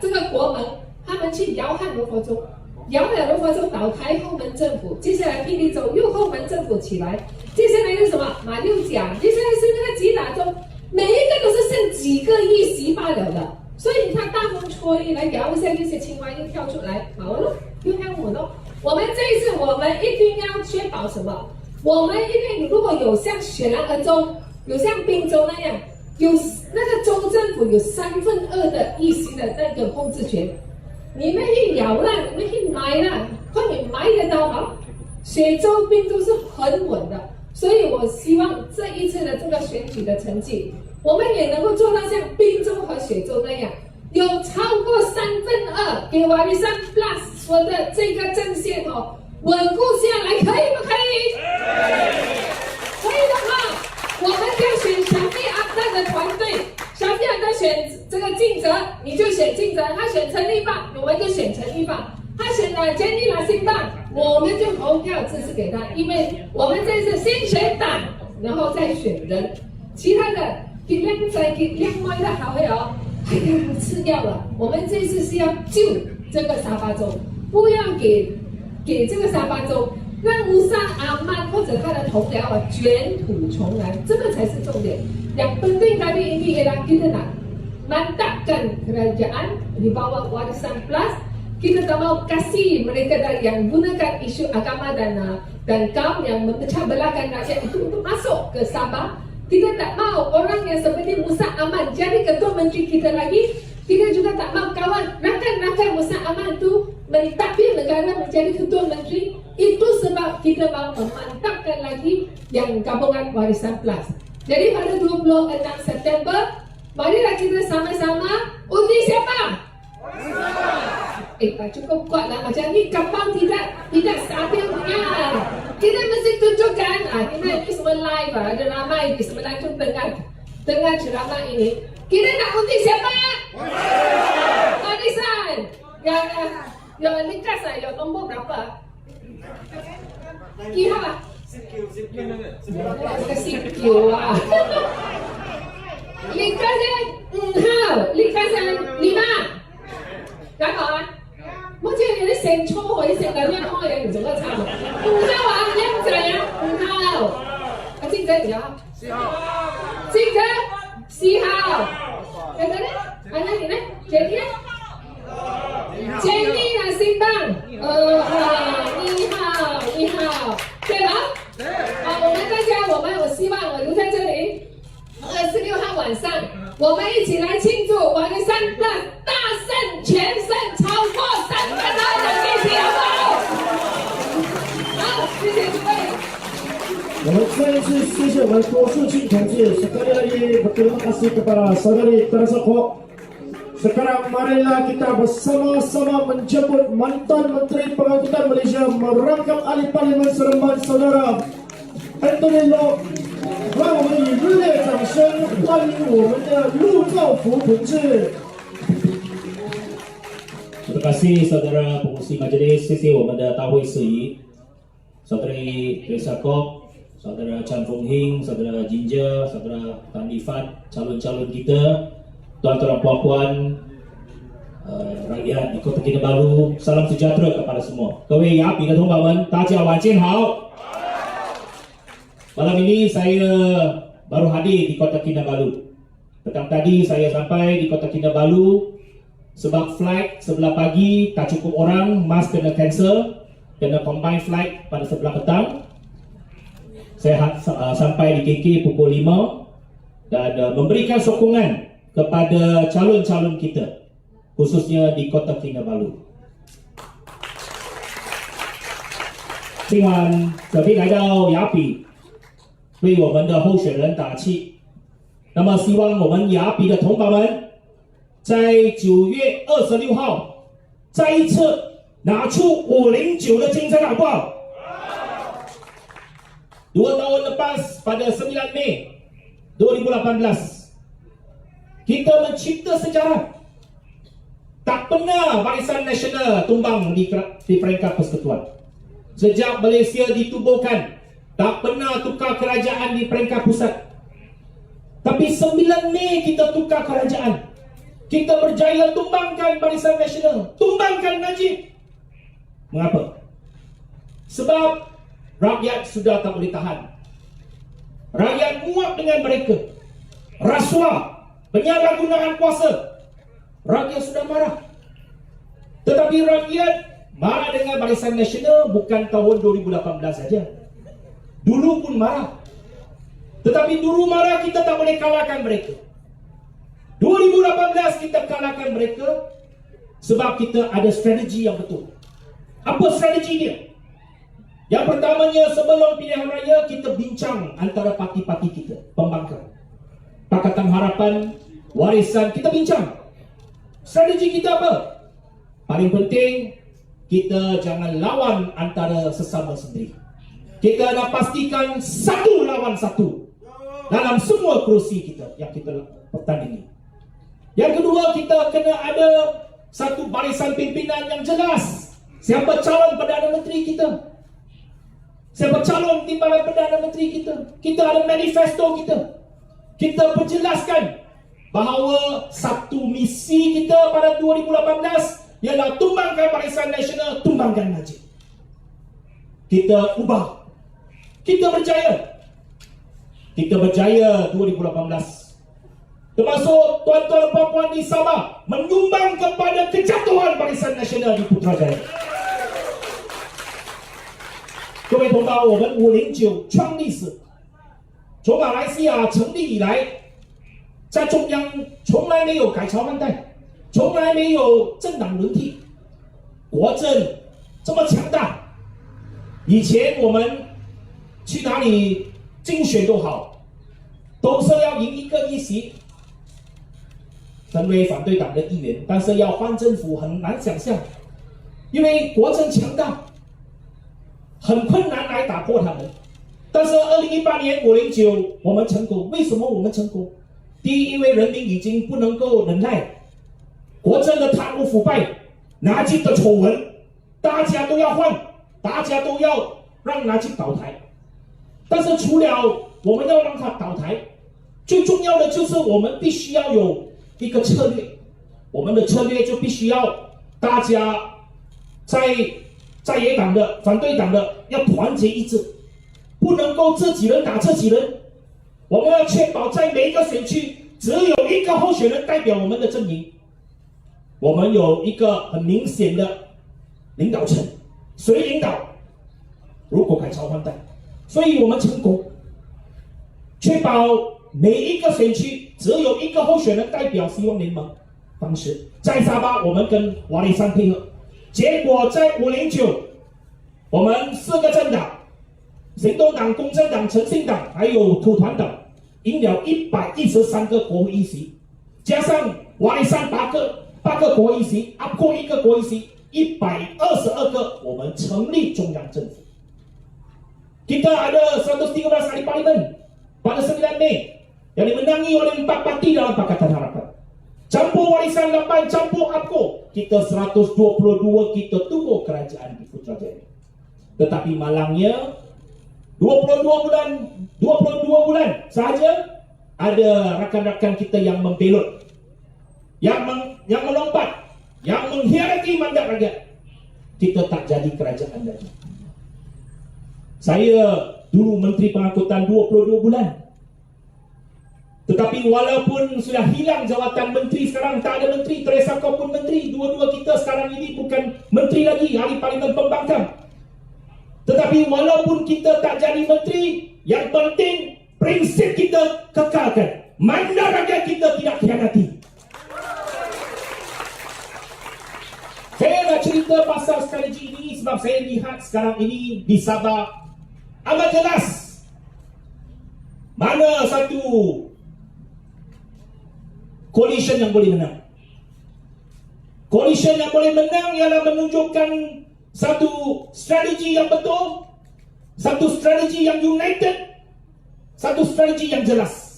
这个国门，他们去摇撼罗佛州，摇了罗佛州倒台后门政府，接下来霹雳州又后门政府起来，接下来是什么马六甲，接下来是那个吉打州，每一个都是剩几个议席罢了的。所以你看大风吹来摇一下，那些青蛙又跳出来，好了，又看我喽。我们这一次，我们一定要确保什么？我们一定如果有像雪兰莪州，有像宾州那样，有那个州政府有2/3的议席的那个控制权，你们去摇啦，你们去买啦，快点买得到好。雪州、宾州是很稳的，所以我希望这一次的这个选举的成绩，我们也能够做到像宾州和雪州那样，有超过2/3给瓦利山 Plus 说的这个阵线稳固下来，可以不可以？可以的话，我们就选小费阿蛋的团队，小费阿蛋选这个竞争，你就选竞争；他选陈立棒，我们就选陈立棒；他选坚尼拉辛棒，我们就投票支持给他，因为我们这次先选党，然后再选人，其他的给亮仔给亮歪的好会哎呀，次要了。我们这次是要救这个沙巴州，不要给这个沙巴州让乌沙阿曼或者他的同僚卷土重来，这个才是重点。Yang penting kali ini ialah kita nak mantapkan kerajaan di bawah Warisan Plus. Kita tak mau kasih mereka yang gunakan isu agama dan kaum yang memecah belahkan rakyat itu untuk masuk ke Sabah. Kita tak mau orang yang seperti Musa Aman jadi ketua menteri kita lagi. Kita juga tak mau kawan rakan-rakan Musa Aman itu mentadbir negara menjadi ketua menteri. Itu sebab kita mau memantapkan lagi yang gabungan Warisan Plus. Jadi pada 26 September, marilah kita sama-sama undi siapa? Tak cukup kuat lah macam ni, kapal tidak stabil punya. Kita mesti tunjukkan, kita ini semua live ada ramai di sebelah tu tengah ceramah ini. Kita nak undi siapa? Warisan. Yang ringkas yang nombor berapa? Kira lah. CQ lah. Ringkasnya 5号，ringkasnya 5。干嘛？我记得你成初可以成2號嘅，唔做得差嘛。5號靚仔5號。競爭幾號？4號。競爭4號。有冇咧？係啦，你咧？Jenny 啊，新棒2號，對吧？我们大家，我希望我留在这里。26号晚上，我们一起来庆祝我们3棒大胜全胜，超过3%的议席，好不好？好，谢谢诸位。我们再一次谢谢我们郭树清同志，sekali lagi berterima kasih kepada saudari Tersoko. Sekarang marilah kita bersama-sama menjemput mantan Menteri Pengangkutan Malaysia merangkap ahli Parlimen Seremban Saudara Anthony Loke， 让我们以热烈掌声欢迎我们的陆兆福同志。Terima kasih saudara pengurusi majlis sesi 我们的大会司仪 Saudari Teresa Kok, saudara Chan Fong Hing, saudara Ginger, saudara Tan Ifat, calon-calon kita, tuan-tuan puan-puan, rakyat di Kota Kinabalu, salam sejahtera kepada semua. 各位雅比的同胞们，大家晚间好。Malam ini saya baru hadir di Kota Kinabalu. Petang tadi saya sampai di Kota Kinabalu sebab flight sebelah pagi tak cukup orang, mas kena cancel, kena combine flight pada sebelah petang. Saya sampai di KK pukul 5 dan memberikan sokongan kepada calon-calon kita, khususnya di Kota Kinabalu. 今晚特地来到雅比，为我们的候选人打气。那么，希望我们雅比的同胞们，在9月26号再一次拿出509的精神，好不好？2 tahun lepas pada 9 Mei 2018, Kita mencipta sejarah. Tak pernah Barisan Nasional tumbang di peringkat persekutuan. Sejak Malaysia ditubuhkan, tak pernah tukar kerajaan di peringkat pusat. Tapi 9 Mei kita tukar kerajaan. Kita berjaya tumbangkan Barisan Nasional, tumbangkan Najib. Mengapa? Sebab rakyat sudah tak boleh tahan. Rakyat muak dengan mereka. Rasuah, penyalahgunaan kuasa. Rakyat sudah marah. Tetapi rakyat marah dengan Barisan Nasional bukan tahun 2018 saja. Dulu pun marah. Tetapi dulu marah kita tak boleh kalahkan mereka. 2018 kita kalahkan mereka sebab kita ada strategi yang betul. Apa strategi dia? Yang pertamanya, sebelum pilihan raya kita bincang antara parti-parti kita, pembangkang, Pakatan Harapan, Warisan, kita bincang. Strategi kita apa? Paling penting, kita jangan lawan antara sesama sendiri. Kita nak pastikan satu lawan satu dalam semua kerusi kita yang kita pertandingi. Yang kedua, kita kena ada satu barisan pimpinan yang jelas. Siapa calon Perdana Menteri kita? Siapa calon timbalan Perdana Menteri kita? Kita ada manifesto kita. Kita perjelaskan bahawa satu misi kita pada 2018 ialah tumbangkan Barisan Nasional, tumbangkan Najib. Kita ubah. Kita berjaya. Kita berjaya 2018. Termasuk tuan-tuan dan puan-puan di Sabah menyumbang kepada kejatuhan Barisan Nasional di Putrajaya. 各位同胞，我们509创历史，从马来西亚成立以来，在中央从来没有改朝换代，从来没有政党轮替，国政这么强大。以前我们去哪里竞选都好，都是要赢一个议席，成为反对党的议员，但是要换政府很难想象，因为国政强大。 很困难来打破他们，但是2018年509我们成功，为什么我们成功？第一，因为人民已经不能够忍耐国政的贪污腐败、拿吉的丑闻，大家都要换，大家都要让拿吉倒台。但是除了我们要让他倒台，最重要的就是我们必须要有一个策略，我们的策略就必须要大家在野党的、反对党的要团结一致，不能够自己人打自己人。我们要确保在每一个选区只有一个候选人代表我们的阵营，我们有一个很明显的领导层，谁领导？如果改朝换代，所以我们成功，确保每一个选区只有一个候选人代表希望联盟。当时在沙巴，我们跟瓦里山配合。 结果在509，我们4个政党，行动党、公正党、诚信党还有土团党，赢了113个国会议席，加上瓦里山8个国会议席，UPCO 1个国会议席，122个，我们成立中央政府。Kita ada 113 ahli parlimen pada 9 Mei yang dimenangi oleh 4 parti dalam Pakatan Harapan. Campur Warisan 8, campur UPCO, kita 122 kita tubuh kerajaan di Putrajaya. Tetapi malangnya 22 bulan sahaja ada rakan-rakan kita yang membelot, yang melompat, yang mengkhianati mandat rakyat. Kita tak jadi kerajaan lagi. Saya dulu Menteri Pengangkutan 22 bulan. Tetapi walaupun sudah hilang jawatan menteri, sekarang tak ada menteri, Teresa kau pun menteri, dua-dua kita sekarang ini bukan menteri lagi, ahli parlimen pembangkang. Tetapi walaupun kita tak jadi menteri, yang penting prinsip kita kekalkan. Mandat rakyat kita tidak khianati. Saya nak cerita pasal strategi ini sebab saya lihat sekarang ini di Sabah amat jelas mana satu coalition yang boleh menang. Coalition yang boleh menang ialah menunjukkan satu strategi yang betul, satu strategi yang united, satu strategi yang jelas.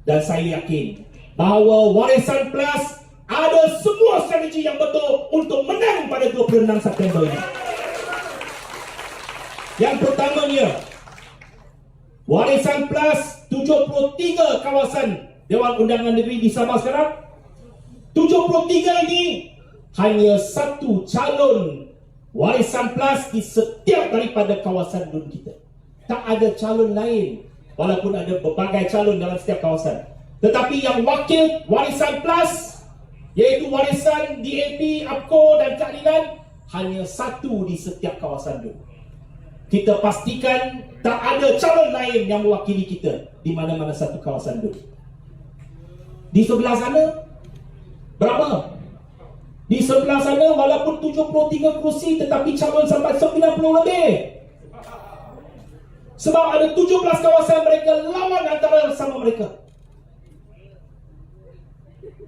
Dan saya yakin bahawa Warisan Plus ada semua strategi yang betul untuk menang pada 26 September ini. Yang pertamanya, Warisan Plus 73 kawasan Dewan Undangan Negeri di Sabah sekarang. 73 ini hanya satu calon Warisan Plus di setiap daripada kawasan dun kita. Tak ada calon lain, walaupun ada berbagai calon dalam setiap kawasan. Tetapi yang wakil Warisan Plus, iaitu warisan DAP, APCO dan keadilan, hanya satu di setiap kawasan dun. Kita pastikan tak ada calon lain yang mewakili kita di mana-mana satu kawasan dun. Di sebelah sana, berapa? Di sebelah sana walaupun 73 kursi tetapi calon sampai 90 lebih. Sebab ada 17 kawasan mereka lawan antara sama mereka.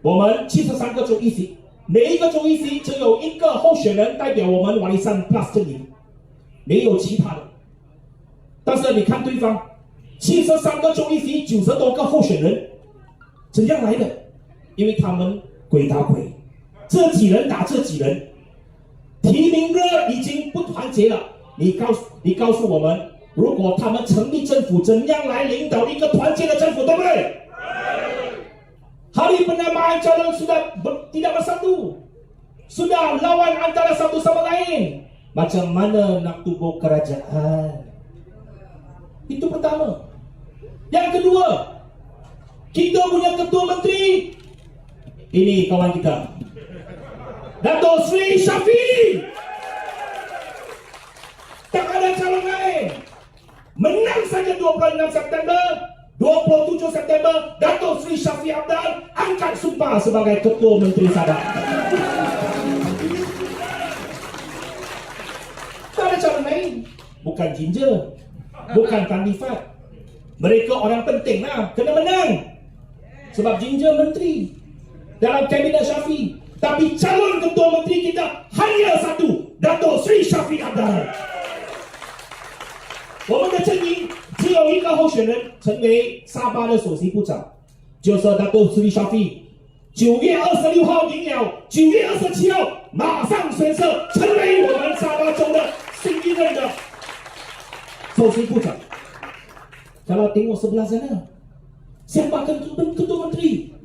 我们73个州议席，每一个州议席只有一个候选人代表我们Warisan Plus 阵营，没有其他的。但是你看对方，73个州议席，90多个候选人，怎样来的？因为他们鬼打鬼，这几人打这几人，提名热已经不团结了。你告诉我们，如果他们成立政府，怎样来领导一个团结的政府，对不对？Hari penamaan calon sudah tidak bersatu, sudah lawan antara satu sama lain. Macam mana nak tubuh kerajaan? Itu pertama. Yang kedua, kita punya ketua menteri. Ini kawan kita, Dato' Sri Shafie. Tak ada calon lain. Menang saja 26 September, 27 September, Dato' Sri Shafie Apdal angkat sumpah sebagai Ketua Menteri Sabah. Tak ada calon lain. Bukan Ginger, bukan Tan Lifat. Mereka orang penting lah, kena menang. Sebab Ginger menteri dalam kabinet Shafie. Tapi calon Ketua Menteri kita hanya satu, Dato' Sri Shafie Apdal. 我们的阵营只有一个候选人成为沙巴的首席部长，就是 Dato' Sri Shafie。9月26号赢了，9月27号马上宣誓成为我们沙巴州的新一任的首席部长。Kalau tengok sebelah sana, siapa ketua menteri?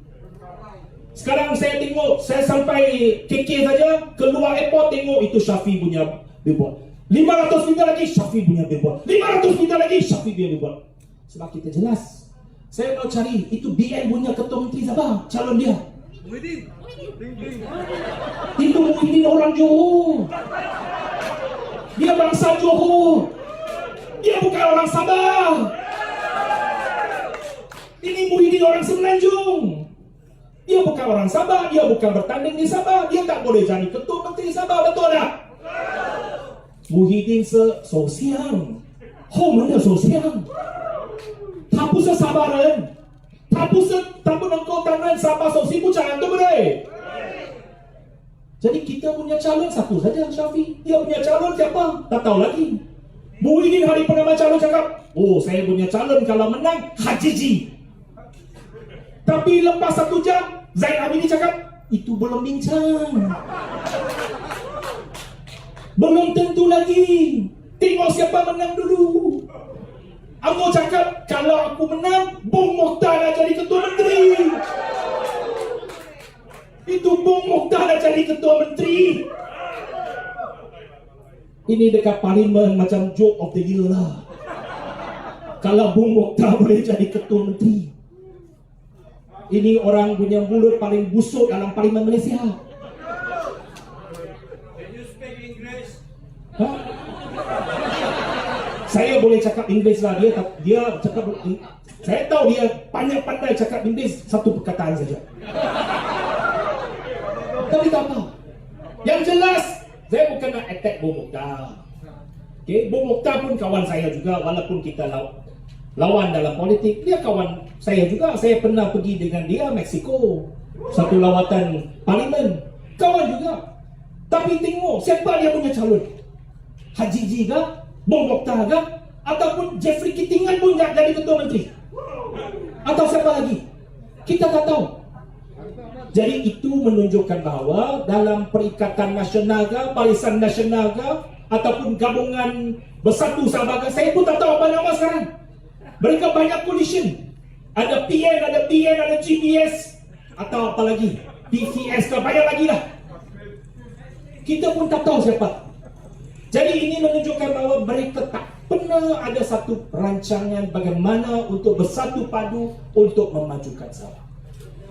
Sekarang saya tengok, saya sampai KK saja, keluar airport tengok itu Shafie punya billboard. 500 meter lagi Shafie punya billboard, 500 meter lagi Shafie punya billboard. Sebab kita jelas. Saya mau cari itu BN punya ketua menteri Sabah, calon dia. Itu Muhyiddin orang Johor. Dia bangsa Johor. Dia bukan orang Sabah. Ini Muhyiddin orang Semenanjung. Dia bukan orang Sabah, dia bukan bertanding di Sabah, dia tak boleh jadi ketua menteri Sabah, betul tak? Muhyiddin 是首相，后门的首相，他不是沙巴人，他不能够担任沙巴首席部长，对不对？Jadi kita punya calon satu saja Shafie, dia punya calon siapa? Tak tahu lagi. Muhyiddin hari pertama calon cakap, oh saya punya calon kalau menang Hajiji. Tapi lepas 1 jam Zaid Abidin cakap itu belum bincang, belum tentu lagi, tengok siapa menang dulu. Aku cakap kalau aku menang Bung Mokhtar dah jadi ketua menteri. Itu Bung Mokhtar dah jadi ketua menteri. Ini dekat parlimen macam joke of the year lah. Kalau Bung Mokhtar boleh jadi ketua menteri. Ini orang punya mulut paling busuk dalam parlimen Malaysia. Ha? Saya boleh cakap Inggeris lah, dia cakap, saya tahu dia pandai cakap Inggeris satu perkataan saja. Tapi tak apa. Yang jelas, saya bukan nak attack Bung Mokhtar. Okay? Bung Mokhtar pun kawan saya juga, walaupun kita lawan dalam politik, dia kawan saya juga. Saya pernah pergi dengan dia Mexico, satu lawatan parlimen, kawan juga. Tapi tengok siapa dia punya calon. Hajiji kah? Bung Mokhtar kah? Ataupun Jeffrey Kitingan pun nak jadi ketua menteri? Atau siapa lagi? Kita tak tahu. Jadi itu menunjukkan bahawa dalam Perikatan Nasional ke, Barisan Nasional ke, ataupun gabungan Bersatu Sabah ke, saya pun tak tahu apa nama sekarang. Mereka banyak coalition. Ada PN, ada BN, ada GPS, atau apa lagi, PVS ke, banyak lagi lah. Kita pun tak tahu siapa. Jadi ini menunjukkan bahawa mereka tak pernah ada satu rancangan bagaimana untuk bersatu padu untuk memajukan Sabah.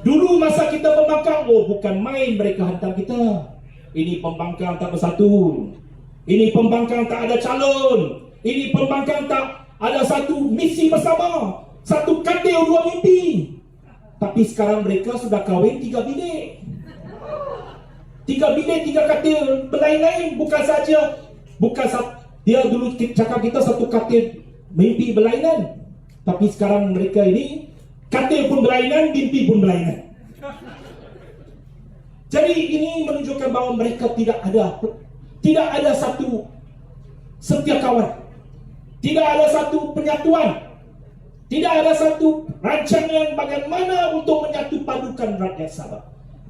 Dulu masa kita pembangkang, oh bukan main mereka hantar kita. Ini pembangkang tak bersatu. Ini pembangkang tak ada calon. Ini pembangkang tak ada satu misi bersama. Satu katil, dua mimpi. Tapi sekarang mereka sudah kahwin 3 bilik. 3 bilik, 3 katil berlain-lain. Bukan saja, dia dulu cakap kita satu katil mimpi berlainan. Tapi sekarang mereka ini katil pun berlainan, mimpi pun berlainan. Jadi ini menunjukkan bahawa mereka tidak ada satu setia kawan, tidak ada satu penyatuan, tidak ada satu rancangan bagaimana untuk menyatu padukan rakyat Sabah.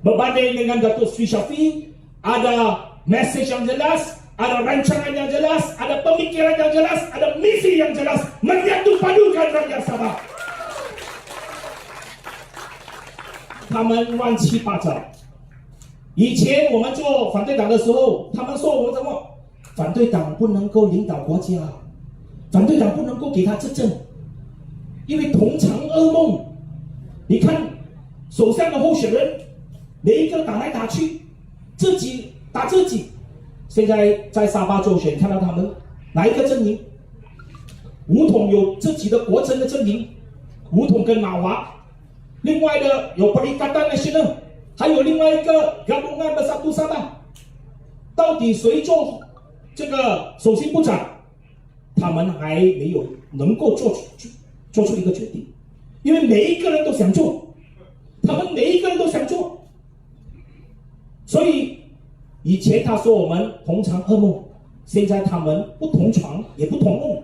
Berbanding dengan Datuk Sri Shafie, ada message yang jelas, ada rancangan yang jelas, ada pemikiran yang jelas, ada misi yang jelas, menyatu padukan rakyat Sabah. 他们乱七八糟。以前我们做反对党的时候，他们说我们什么？反对党不能够领导国家，反对党不能够给他执政，因为同床噩梦。你看首相的候选人，每一个打来打去，自己打自己。现在在沙巴州选，看到他们哪一个阵营？武统有自己的国阵的阵营，武统跟马华。 另外的有 Perikatan Nasional， 还有另外一个 Gabungan Bersatu Sabah， 到底谁做这个首席部长？他们还没有能够做出一个决定，因为每一个人都想做，他们每一个人都想做，所以以前他说我们同床噩梦，现在他们不同床也不同梦。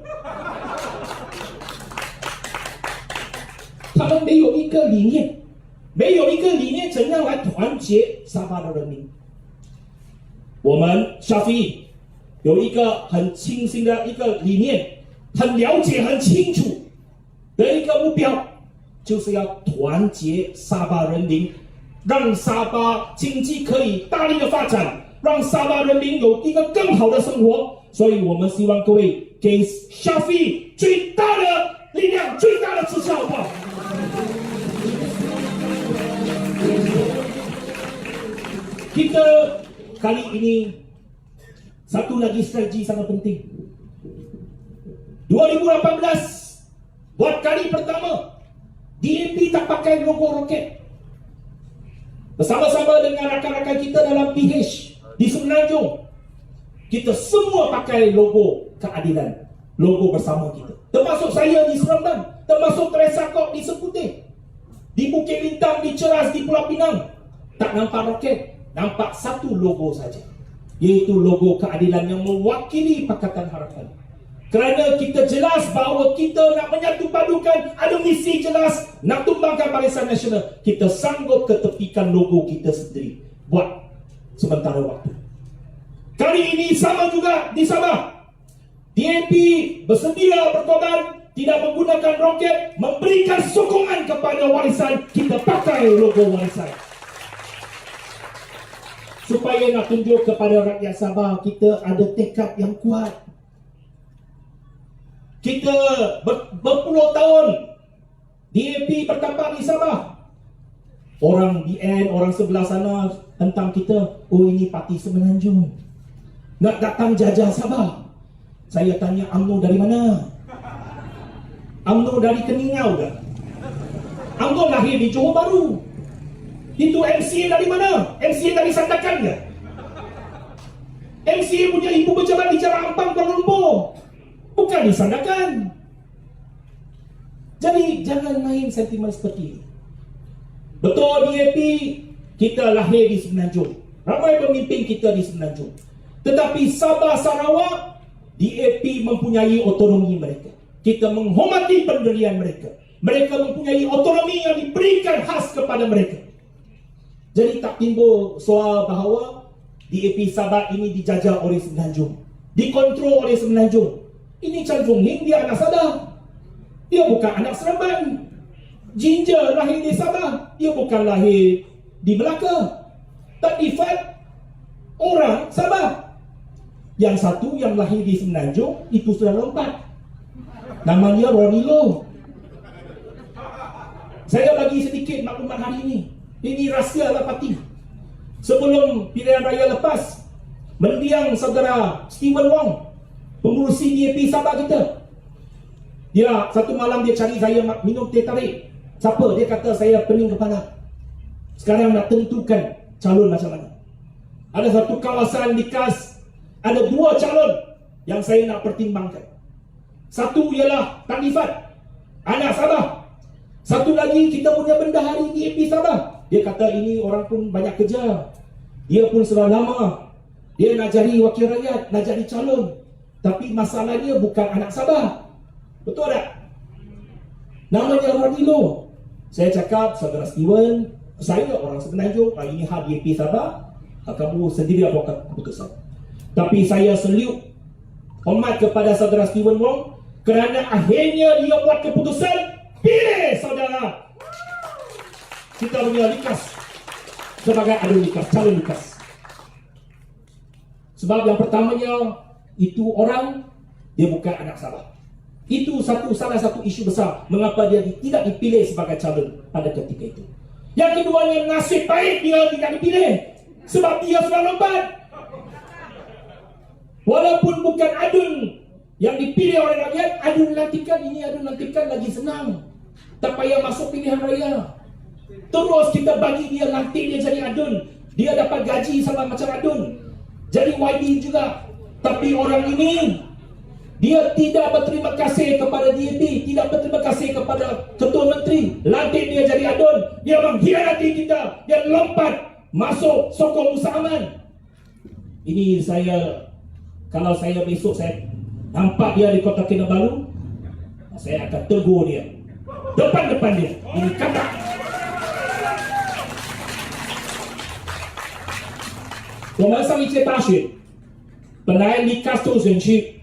他们没有一个理念，没有一个理念，怎样来团结沙巴的人民？我们 Shafie 有一个很清晰的一个理念，很了解、很清楚的一个目标，就是要团结沙巴人民，让沙巴经济可以大力的发展，让沙巴人民有一个更好的生活。所以我们希望各位给 Shafie 最大的力量、最大的支持，好不好？ Kita kali ini satu lagi strategi sangat penting. 2018 buat kali pertama DAP tak pakai logo roket. Bersama-sama dengan rakan-rakan kita dalam PH di Semenanjung, kita semua pakai logo keadilan, logo bersama kita. Termasuk saya di Seremban, termasuk Teresa Kok di Seputih, di Bukit Bintang, di Ceras, di Pulau Pinang. Tak nampak roket, nampak satu logo saja, yaitu logo keadilan yang mewakili Pakatan Harapan. Kerana kita jelas bahawa kita nak menyatu padukan, ada misi jelas, nak tumbangkan Barisan Nasional, kita sanggup ketepikan logo kita sendiri buat sementara waktu. Kali ini sama juga di Sabah. DAP bersedia berkorban, tidak menggunakan roket, memberikan sokongan kepada warisan, kita pakai logo warisan. Supaya nak tunjuk kepada rakyat Sabah, kita ada tekad yang kuat. Kita berpuluh tahun DAP bertapak di Sabah. Orang BN, orang sebelah sana tentang kita, oh ini parti Semenanjung, nak datang jajah Sabah. Saya tanya, UMNO dari mana? UMNO dari Keningau ke? UMNO lahir di Johor Bahru. Itu MCA dari mana? MCA dari Sandakan ke? MCA punya ibu pejabat di Jalan Ampang, Kuala Lumpur, bukan di Sandakan. Jadi jangan main sentimen seperti ini. Betul, DAP kita lahir di Semenanjung, ramai pemimpin kita di Semenanjung. Tetapi Sabah Sarawak, DAP mempunyai otonomi mereka. Kita menghormati pendirian mereka. Mereka mempunyai otonomi yang diberikan khas kepada mereka. Jadi tak timbul soal bahawa DAP Sabah ini dijajah oleh Semenanjung, dikontrol oleh Semenanjung. Ini Chan Fung Hing, dia anak Sabah, dia bukan anak Seremban. Ginger lahir di Sabah, dia bukan lahir di Melaka. Tak difat orang Sabah. Yang satu yang lahir di Semenanjung itu sudah lompat. Nama dia Ronilo. Saya bagi sedikit maklumat hari ini. Ini rahsia lah parti. Sebelum pilihan raya lepas, mendiang saudara Stephen Wong, pengurusi DAP Sabah kita. Dia satu malam dia cari saya minum teh tarik. Siapa? Dia kata saya pening kepala. Sekarang nak tentukan calon macam mana. Ada satu kawasan di KAS, ada 2 calon yang saya nak pertimbangkan. Satu ialah Tan Lifat, anak Sabah. Satu lagi kita punya bendahari DAP Sabah. Dia kata ini orang pun banyak kerja. Dia pun sudah lama. Dia nak jadi wakil rakyat, nak jadi calon. Tapi masalahnya bukan anak Sabah. Betul tak? Namanya Ronilo. Saya cakap, saudara Steven, saya orang Semenanjung, ini hak DAP Sabah, kamu sendiri buat keputusan. Tapi saya salute, hormat kepada saudara Stephen Wong, kerana akhirnya dia buat keputusan, pilih saudara kita punya Likas sebagai adun Likas, calon Likas. Sebab yang pertamanya, itu orang, dia bukan anak Sabah. Itu salah satu isu besar mengapa dia tidak dipilih sebagai calon pada ketika itu. Yang keduanya, nasib baik dia tidak dipilih sebab dia sudah lompat. Walaupun bukan adun yang dipilih oleh rakyat, adun lantikan ini, adun lantikan lagi senang. Tak payah masuk pilihan raya. Terus kita bagi dia lantik, dia jadi adun. Dia dapat gaji sama macam adun. Jadi YB juga. Tapi orang ini, dia tidak berterima kasih kepada DAP, tidak berterima kasih kepada Ketua Menteri. Lantik dia jadi adun, dia mengkhianati kita, dia lompat masuk sokong Musa Aman. Ini saya, kalau saya besok saya nampak dia di Kota Kinabalu, saya akan tegur dia depan-depan dia. Ini kata. 我们上一届大选，本来离卡州选区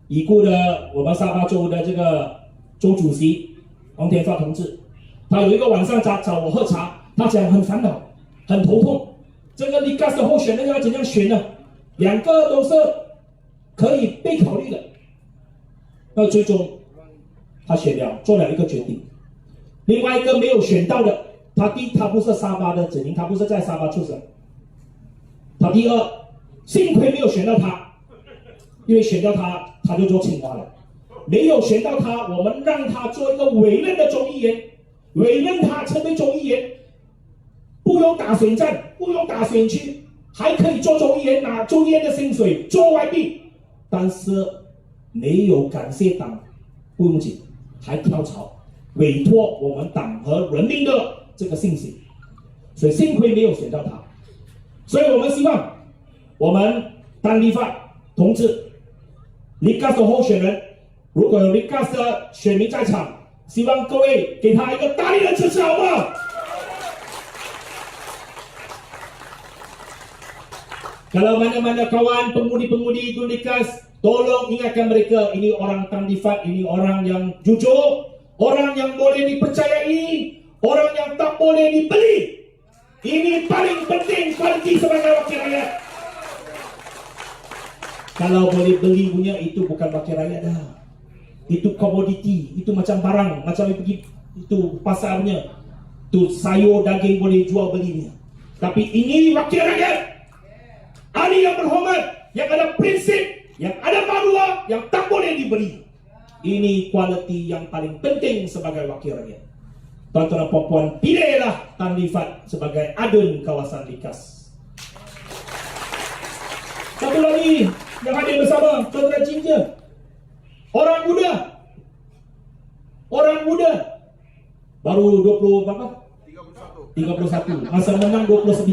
已故的我们沙巴州的这个州主席王天发同志，他有一个晚上找我喝茶，他讲很烦恼，很头痛，这个离卡的候选人要怎样选呢？2个都是可以被考虑的。那最终他选了，做了一个决定。另外一个没有选到的，他不是沙巴的子民，他不是在沙巴出生。他第二，幸亏没有选到他，因为选到他就做青蛙了。没有选到他，我们让他做一个委任的众议员，委任他成为众议员，不用打选战，不用打选区，还可以做众议员，拿众议员的薪水，做外币。但是没有感谢党，不用紧，还跳槽，委托我们党和人民的这个信息，所以幸亏没有选到他。所以我们希望，我们丹立发同志，Likas的候选人，如果有Likas的选民在场，希望各位给他一个大力的支持，好不好？ Kalau mana-mana kawan pemudi-pemudi itu Likas, tolong ingatkan mereka, ini orang tandifat, ini orang yang jujur, orang yang boleh dipercayai, orang yang tak boleh dibeli. Ini paling penting kualiti sebagai wakil rakyat. Kalau boleh beli punya itu bukan wakil rakyat dah. Itu komoditi, itu macam barang, macam pergi itu pasarnya. Itu sayur daging boleh jual belinya. Tapi ini wakil rakyat. Ahli yang berhormat, yang ada prinsip, yang ada maruah, yang tak boleh dibeli. Ini kualiti yang paling penting sebagai wakil rakyat. Tuan-tuan dan puan-puan, pilihlah Tan Lifat sebagai adun kawasan Likas. Satu lagi yang hadir bersama saudara Ginger, orang muda, baru 20 berapa? 31. Masa menang 29.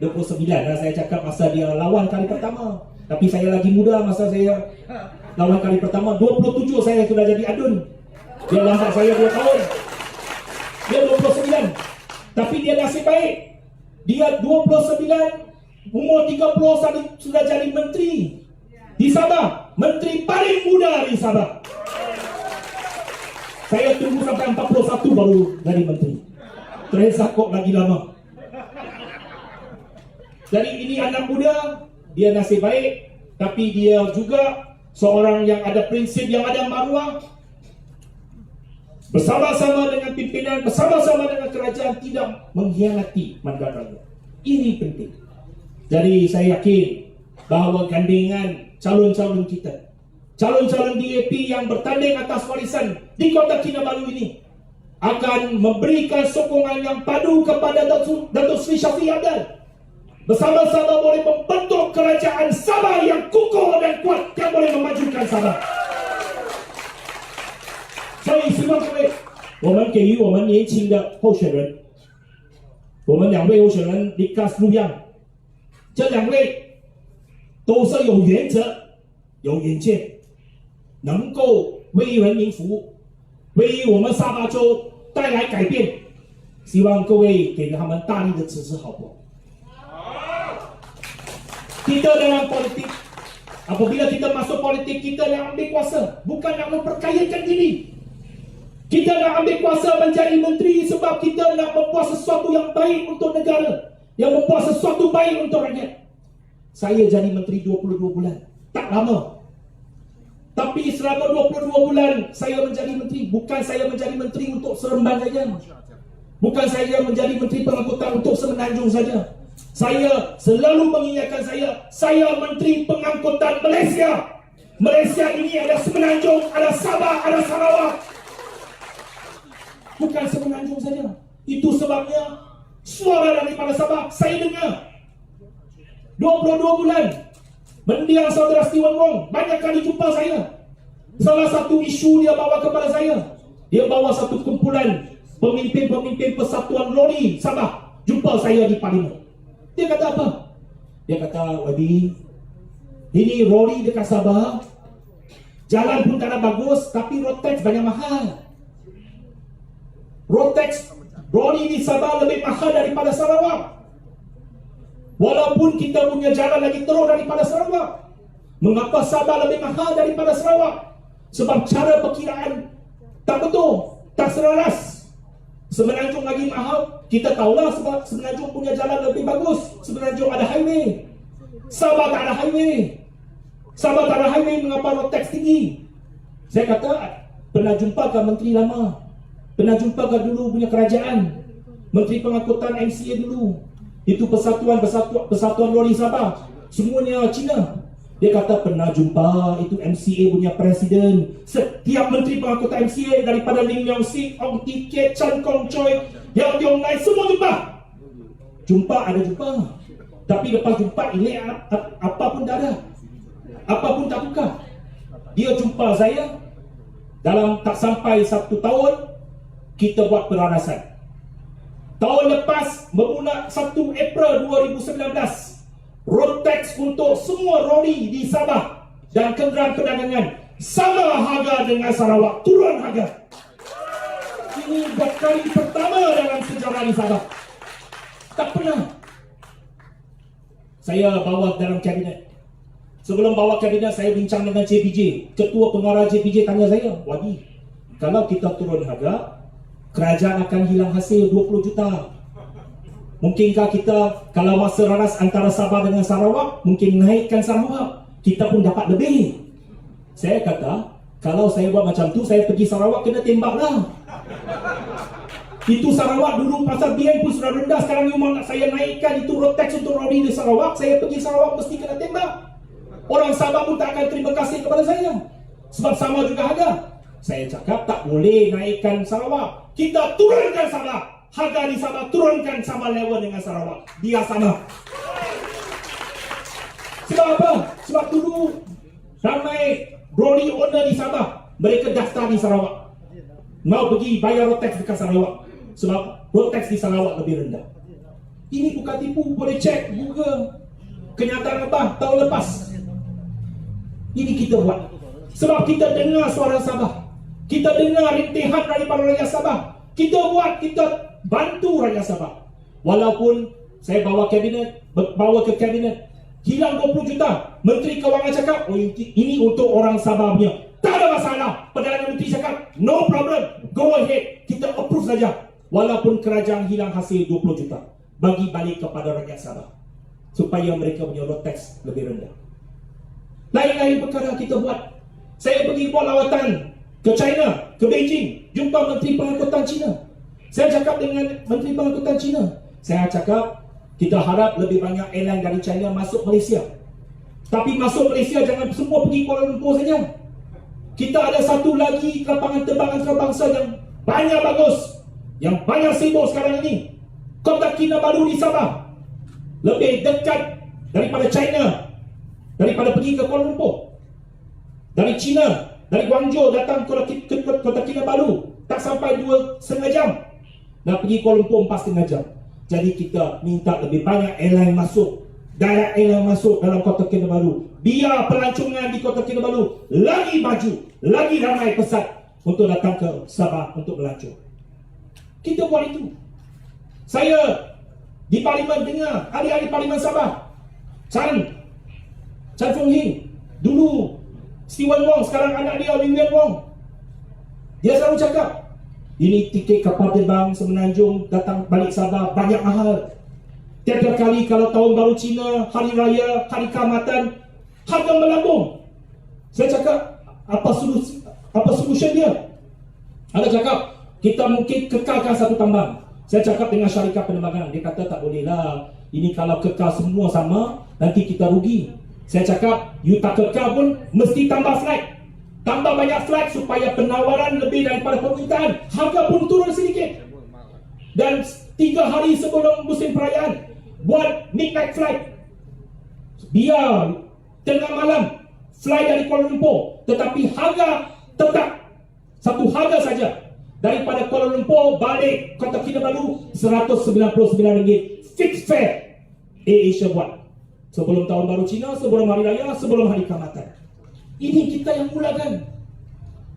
Dan saya cakap masa dia lawan kali pertama. Tapi saya lagi muda masa saya lawan kali pertama. 27 saya sudah jadi adun. Dia lambat saya 2 tahun. Dia 29. Tapi dia nasib baik. Dia 29, umur 30 sudah jadi menteri di Sabah. Menteri paling muda di Sabah. Saya tunggu sampai 41 baru jadi menteri. Teresa kok lagi lama. Jadi ini anak muda, dia nasib baik, tapi dia juga seorang yang ada prinsip, yang ada maruah. Bersama-sama dengan pimpinan, bersama-sama dengan kerajaan, tidak mengkhianati mandat-mandat. Ini penting. Jadi saya yakin bahawa gandingan calon-calon kita, calon-calon DAP yang bertanding atas warisan di Kota Kinabalu ini akan memberikan sokongan yang padu kepada Datuk Seri Shafie Apdal. Bersama-sama boleh membentuk kerajaan Sabah yang kukuh dan kuat yang boleh memajukan Sabah. 所以希望各位，我们给予我们年轻的候选人，我们2位候选人Nicholas Lu Yang，这2位都是有原则、有远见，能够为人民服务，为我们沙巴州带来改变。希望各位给他们大力的支持，好不好？Kita dalam politik, apabila kita masuk politik, kita nak ambil kuasa, bukan nak memperkayakan diri. Kita nak ambil kuasa menjadi menteri sebab kita nak membuat sesuatu yang baik untuk negara, yang membuat sesuatu baik untuk rakyat. Saya jadi menteri 22 bulan, tak lama. Tapi selama 22 bulan saya menjadi menteri, bukan saya menjadi menteri untuk Seremban saja. Bukan saya menjadi menteri pengangkutan untuk Semenanjung saja. Saya selalu mengingatkan saya menteri pengangkutan Malaysia. Malaysia ini ada Semenanjung, ada Sabah, ada Sarawak. Bukan Semenanjung saja. Itu sebabnya suara daripada Sabah saya dengar. 22 bulan mendiang saudara Steven Wong banyak kali jumpa saya. Salah satu isu dia bawa kepada saya, dia bawa satu kumpulan pemimpin-pemimpin persatuan lori Sabah jumpa saya di Parlimen. Dia kata apa? Dia kata, Wadi, ini lori dekat Sabah, jalan pun tak ada bagus, tapi road tax banyak mahal. Road tax lori di Sabah lebih mahal daripada Sarawak. Walaupun kita punya jalan lagi teruk daripada Sarawak. Mengapa Sabah lebih mahal daripada Sarawak? Sebab cara perkiraan tak betul, tak selaras. Semenanjung lagi mahal, kita tahulah sebab Semenanjung punya jalan lebih bagus. Semenanjung ada highway, Sabah tak ada highway. Sabah tak ada highway, mengapa road tax tinggi? Saya kata, pernah jumpa ke menteri lama? Pernah jumpa ke dulu punya kerajaan? Menteri pengangkutan MCA dulu. Itu persatuan lori Sabah, semuanya Cina. Dia kata pernah jumpa itu MCA punya presiden. Setiap menteri pengangkutan MCA daripada Lim Leong Sik, Ong Ti Kiat, Chan Kong Choi, Yang Tiong Lai, semua jumpa. Ada jumpa. Tapi lepas jumpa ini apa pun tak ada. Apa pun tak buka. Dia jumpa saya, dalam tak sampai 1 tahun kita buat peranasan. Tahun lepas bermula 1 April 2019, road tax untuk semua lori di Sabah dan kenderaan perdagangan sama harga dengan Sarawak, turun harga. Ini buat kali pertama dalam sejarah di Sabah. Tak pernah. Saya bawa dalam kabinet. Sebelum bawa kabinet, saya bincang dengan JPJ. Ketua pengarah JPJ tanya saya, Wadi, kalau kita turun harga, kerajaan akan hilang hasil 20 juta. Mungkinkah kita kalau masa raras antara Sabah dengan Sarawak, mungkin naikkan Sarawak, kita pun dapat lebih. Saya kata, kalau saya buat macam tu, saya pergi Sarawak kena tembaklah. Itu Sarawak dulu pasal BN pun sudah rendah, sekarang you nak saya naikkan itu road tax untuk lori di Sarawak, saya pergi Sarawak mesti kena tembak. Orang Sabah pun tak akan terima kasih kepada saya, sebab sama juga harga. Saya cakap tak boleh naikkan Sarawak, kita turunkan Sabah. Harga di Sabah turunkan sama level dengan Sarawak. Dia sama. Sebab apa? Sebab dulu ramai lori owner di Sabah, mereka daftar di Sarawak, mau pergi bayar road tax dekat Sarawak, sebab road tax di Sarawak lebih rendah. Ini bukan tipu, boleh cek Google. Kenyataan apa tahun lepas. Ini kita buat sebab kita dengar suara Sabah, kita dengar rintihan daripada rakyat Sabah. Kita buat, kita bantu rakyat Sabah. Walaupun saya bawa ke kabinet, hilang 20 juta. Menteri Kewangan cakap, oh ini untuk orang Sabah punya. Tak ada masalah. Perdana Menteri cakap, no problem, go ahead, kita approve saja. Walaupun kerajaan hilang hasil 20 juta, bagi balik kepada rakyat Sabah, supaya mereka punya road tax lebih rendah. Lain-lain perkara kita buat. Saya pergi buat lawatan ke China, ke Beijing, jumpa Menteri Pengangkutan China. Saya cakap dengan Menteri Pengangkutan China, saya cakap kita harap lebih banyak airline dari China masuk Malaysia. Tapi masuk Malaysia jangan semua pergi Kuala Lumpur saja. Kita ada satu lagi lapangan terbang antarabangsa yang banyak bagus, yang banyak sibuk sekarang ini. Kota Kinabalu di Sabah lebih dekat daripada China, daripada pergi ke Kuala Lumpur. Dari China, dari Guangzhou datang ke Kota Kinabalu tak sampai 2,5 jam. Nak pergi Kuala Lumpur 4,5 jam. Jadi kita minta lebih banyak airline masuk, direct airline masuk dalam Kota Kinabalu. Biar pelancongan di Kota Kinabalu lagi maju, lagi ramai pesat untuk datang ke Sabah untuk melancong. Kita buat itu. Saya di Parlimen dengar ahli-ahli Parlimen Sabah, Chan Fong Hing, dulu Stephen Wong, sekarang anak dia William Wong. Dia selalu cakap, ini tiket kapal terbang Semenanjung datang balik Sabah banyak mahal. Tiap-tiap kali kalau tahun baru Cina, hari raya, hari keamatan, harga melambung. Saya cakap, apa solution dia? Ada cakap, kita mungkin kekalkan satu tambang. Saya cakap dengan syarikat penerbangan, dia kata tak boleh lah. Ini kalau kekal semua sama, nanti kita rugi. Saya cakap, you tak kekal pun mesti tambah flight. Tambah banyak flight supaya penawaran lebih daripada permintaan. Harga pun turun sedikit. Dan 3 hari sebelum musim perayaan, buat midnight flight. Biar tengah malam fly dari Kuala Lumpur, tetapi harga tetap satu harga saja. Daripada Kuala Lumpur balik Kota Kinabalu RM199 fixed fare. AirAsia buat sebelum tahun baru Cina, sebelum hari raya, sebelum hari keamatan. Ini kita yang mulakan.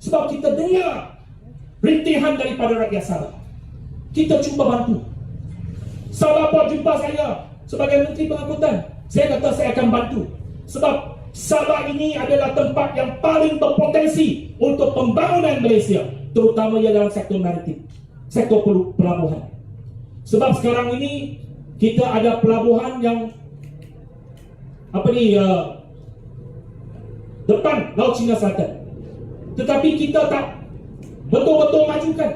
Sebab kita dengar rintihan daripada rakyat Sabah. Kita cuba bantu. Sabah buat jumpa saya sebagai Menteri Pengangkutan. Saya kata saya akan bantu. Sebab Sabah ini adalah tempat yang paling berpotensi untuk pembangunan Malaysia, terutamanya dalam sektor maritim, sektor pelabuhan. Sebab sekarang ini kita ada pelabuhan yang depan Laut Cina Selatan, tetapi kita tak betul-betul majukan.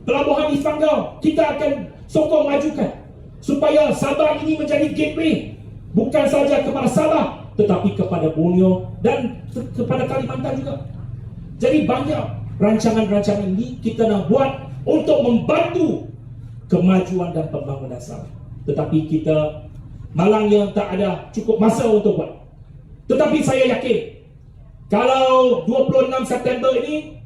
Pelabuhan di Selangor kita akan sokong majukan supaya Sabah ini menjadi gateway, bukan saja kepada Sabah tetapi kepada Borneo dan kepada Kalimantan juga. Jadi banyak rancangan-rancangan ini kita nak buat untuk membantu kemajuan dan pembangunan Sabah. Tetapi kita malangnya tak ada cukup masa untuk buat. Tetapi saya yakin kalau 26 September ini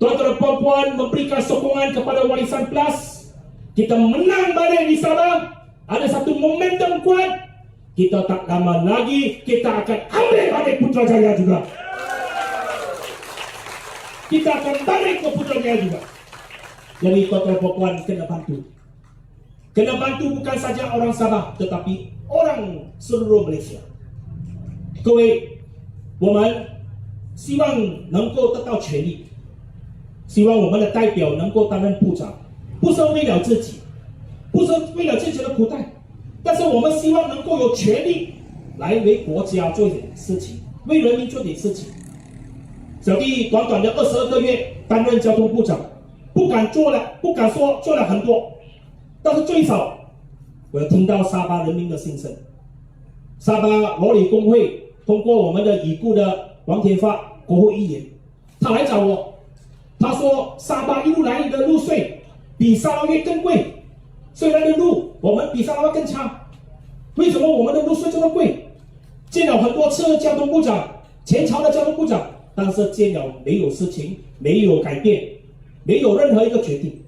tuan-tuan dan puan-puan memberikan sokongan kepada Warisan Plus, kita menang balik di Sabah, ada satu momentum kuat. Kita tak lama lagi kita akan ambil balik Putrajaya juga. Kita akan balik ke Putrajaya juga. Jadi tuan-tuan dan puan-puan kena bantu. Kena bantu bukan saja orang Sabah tetapi orang seluruh Malaysia. 各位，我们希望能够得到权利，希望我们的代表能够担任部长，不是为了自己，不是为了自己的口袋，但是我们希望能够有权利来为国家做点事情，为人民做点事情。小弟短短的22个月担任交通部长，不敢说做了很多，但是最少我要听到沙巴人民的心声。沙巴罗里工会通过我们的已故的王天发国会议员，他来找我，他说沙巴一路来的路税比沙拉越更贵，虽然的路我们比沙拉越更差，为什么我们的路税这么贵？见了很多次交通部长，前朝的交通部长，但是见了没有事情，没有改变，没有任何一个决定。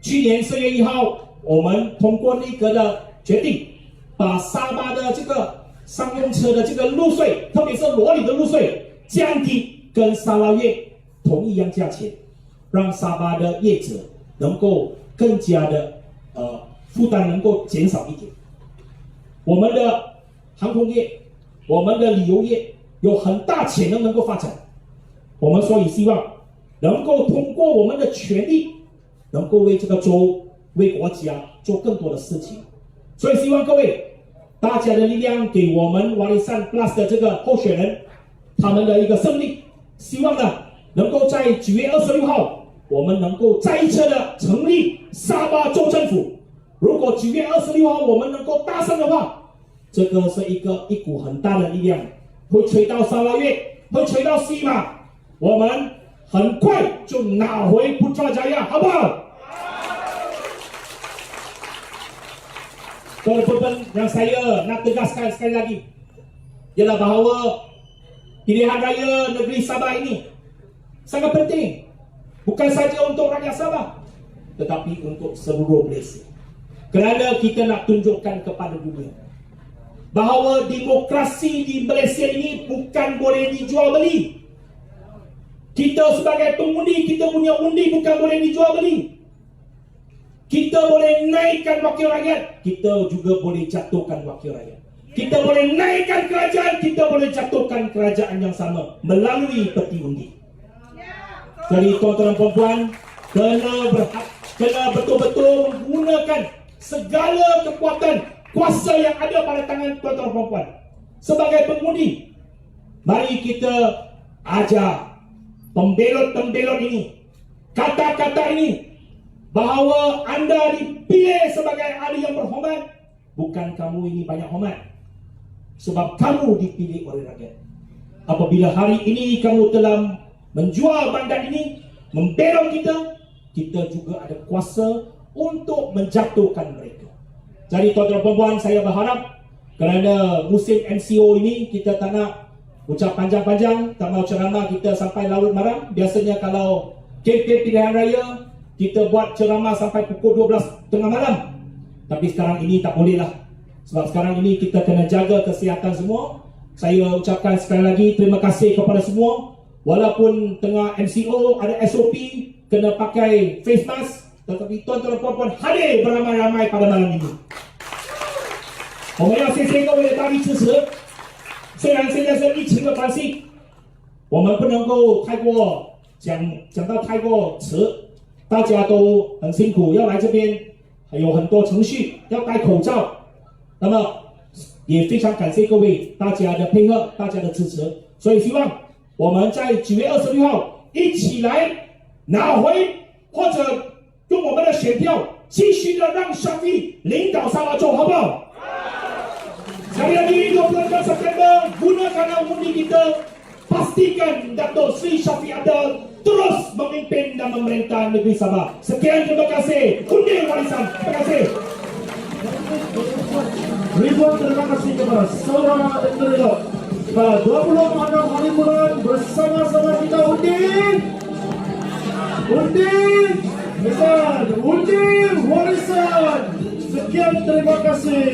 去年4月1号，我们通过内阁的决定，把沙巴的这个商用车的这个路税，特别是罗里的路税降低，跟沙拉越同一样价钱。让沙巴的业者能够更加的负担能够减少一点。我们的航空业、我们的旅游业有很大潜能能够发展，我们所以希望能够通过我们的权利，能够为这个州、为国家做更多的事情。所以希望各位大家的力量给我们Warisan Plus 的这个候选人他们的一个胜利。希望呢能够在9月26号我们能够再一次的成立沙巴州政府。如果9月26号我们能够大胜的话，这个是一股很大的力量，会吹到沙拉越，会吹到西马，我们很快就拿回Putrajaya，好不好？Teman-teman yang saya nak tegaskan sekali lagi ialah bahawa pilihan raya negeri Sabah ini sangat penting, bukan saja untuk rakyat Sabah tetapi untuk seluruh Malaysia. Kerana kita nak tunjukkan kepada dunia bahawa demokrasi di Malaysia ini bukan boleh dijual beli. Kita sebagai pengundi, kita punya undi bukan boleh dijual beli. Kita boleh naikkan wakil rakyat, kita juga boleh jatuhkan wakil rakyat. Kita boleh naikkan kerajaan, kita boleh jatuhkan kerajaan yang sama melalui peti undi. Jadi tuan-tuan dan puan-puan, kena betul-betul menggunakan segala kekuatan kuasa yang ada pada tangan tuan-tuan dan puan-puan. Sebagai pengundi, mari kita ajar pembelot-pembelot ini, kata-kata ini, bahawa anda dipilih sebagai ahli yang berhormat, bukan kamu ini banyak hormat, sebab kamu dipilih oleh rakyat. Apabila hari ini kamu telah menjual mandat ini, membelot kita juga ada kuasa untuk menjatuhkan mereka. Jadi tuan-tuan dan puan-puan, saya berharap kerana musim MCO ini kita tak nak ucap panjang-panjang, tak mau ceramah kita sampai larut malam. Biasanya kalau kempen pilihan raya kita buat ceramah sampai pukul 12 tengah malam. Tapi sekarang ini tak boleh lah. Sebab sekarang ini kita kena jaga kesihatan semua. Saya ucapkan sekali lagi terima kasih kepada semua. Walaupun tengah MCO ada SOP, kena pakai face mask, tetapi tuan-tuan dan puan-puan hadir beramai-ramai pada malam ini. 我们要谢谢各位的大力支持。虽然现在是疫情的关系，我们不能够太过讲到太过迟。大家都很辛苦，要来这边还有很多程序，要戴口罩。那么也非常感谢各位大家的配合，大家的支持。所以希望我们在9月26号一起来拿回，或者用我们的选票继续的让Syafiq领导沙巴州，好不好？Sekali lagi 24 September gunakanlah undi kita, pastikan Dato' Sri Syafiq Adel terus memimpin dan memerintah negeri Sabah. Sekian, terima kasih. Undi Warisan. Terima kasih. Ribuan terima kasih kepada saudara Enderilo. Pada 26 hari bulan bersama-sama kita undi Warisan. Sekian, terima kasih.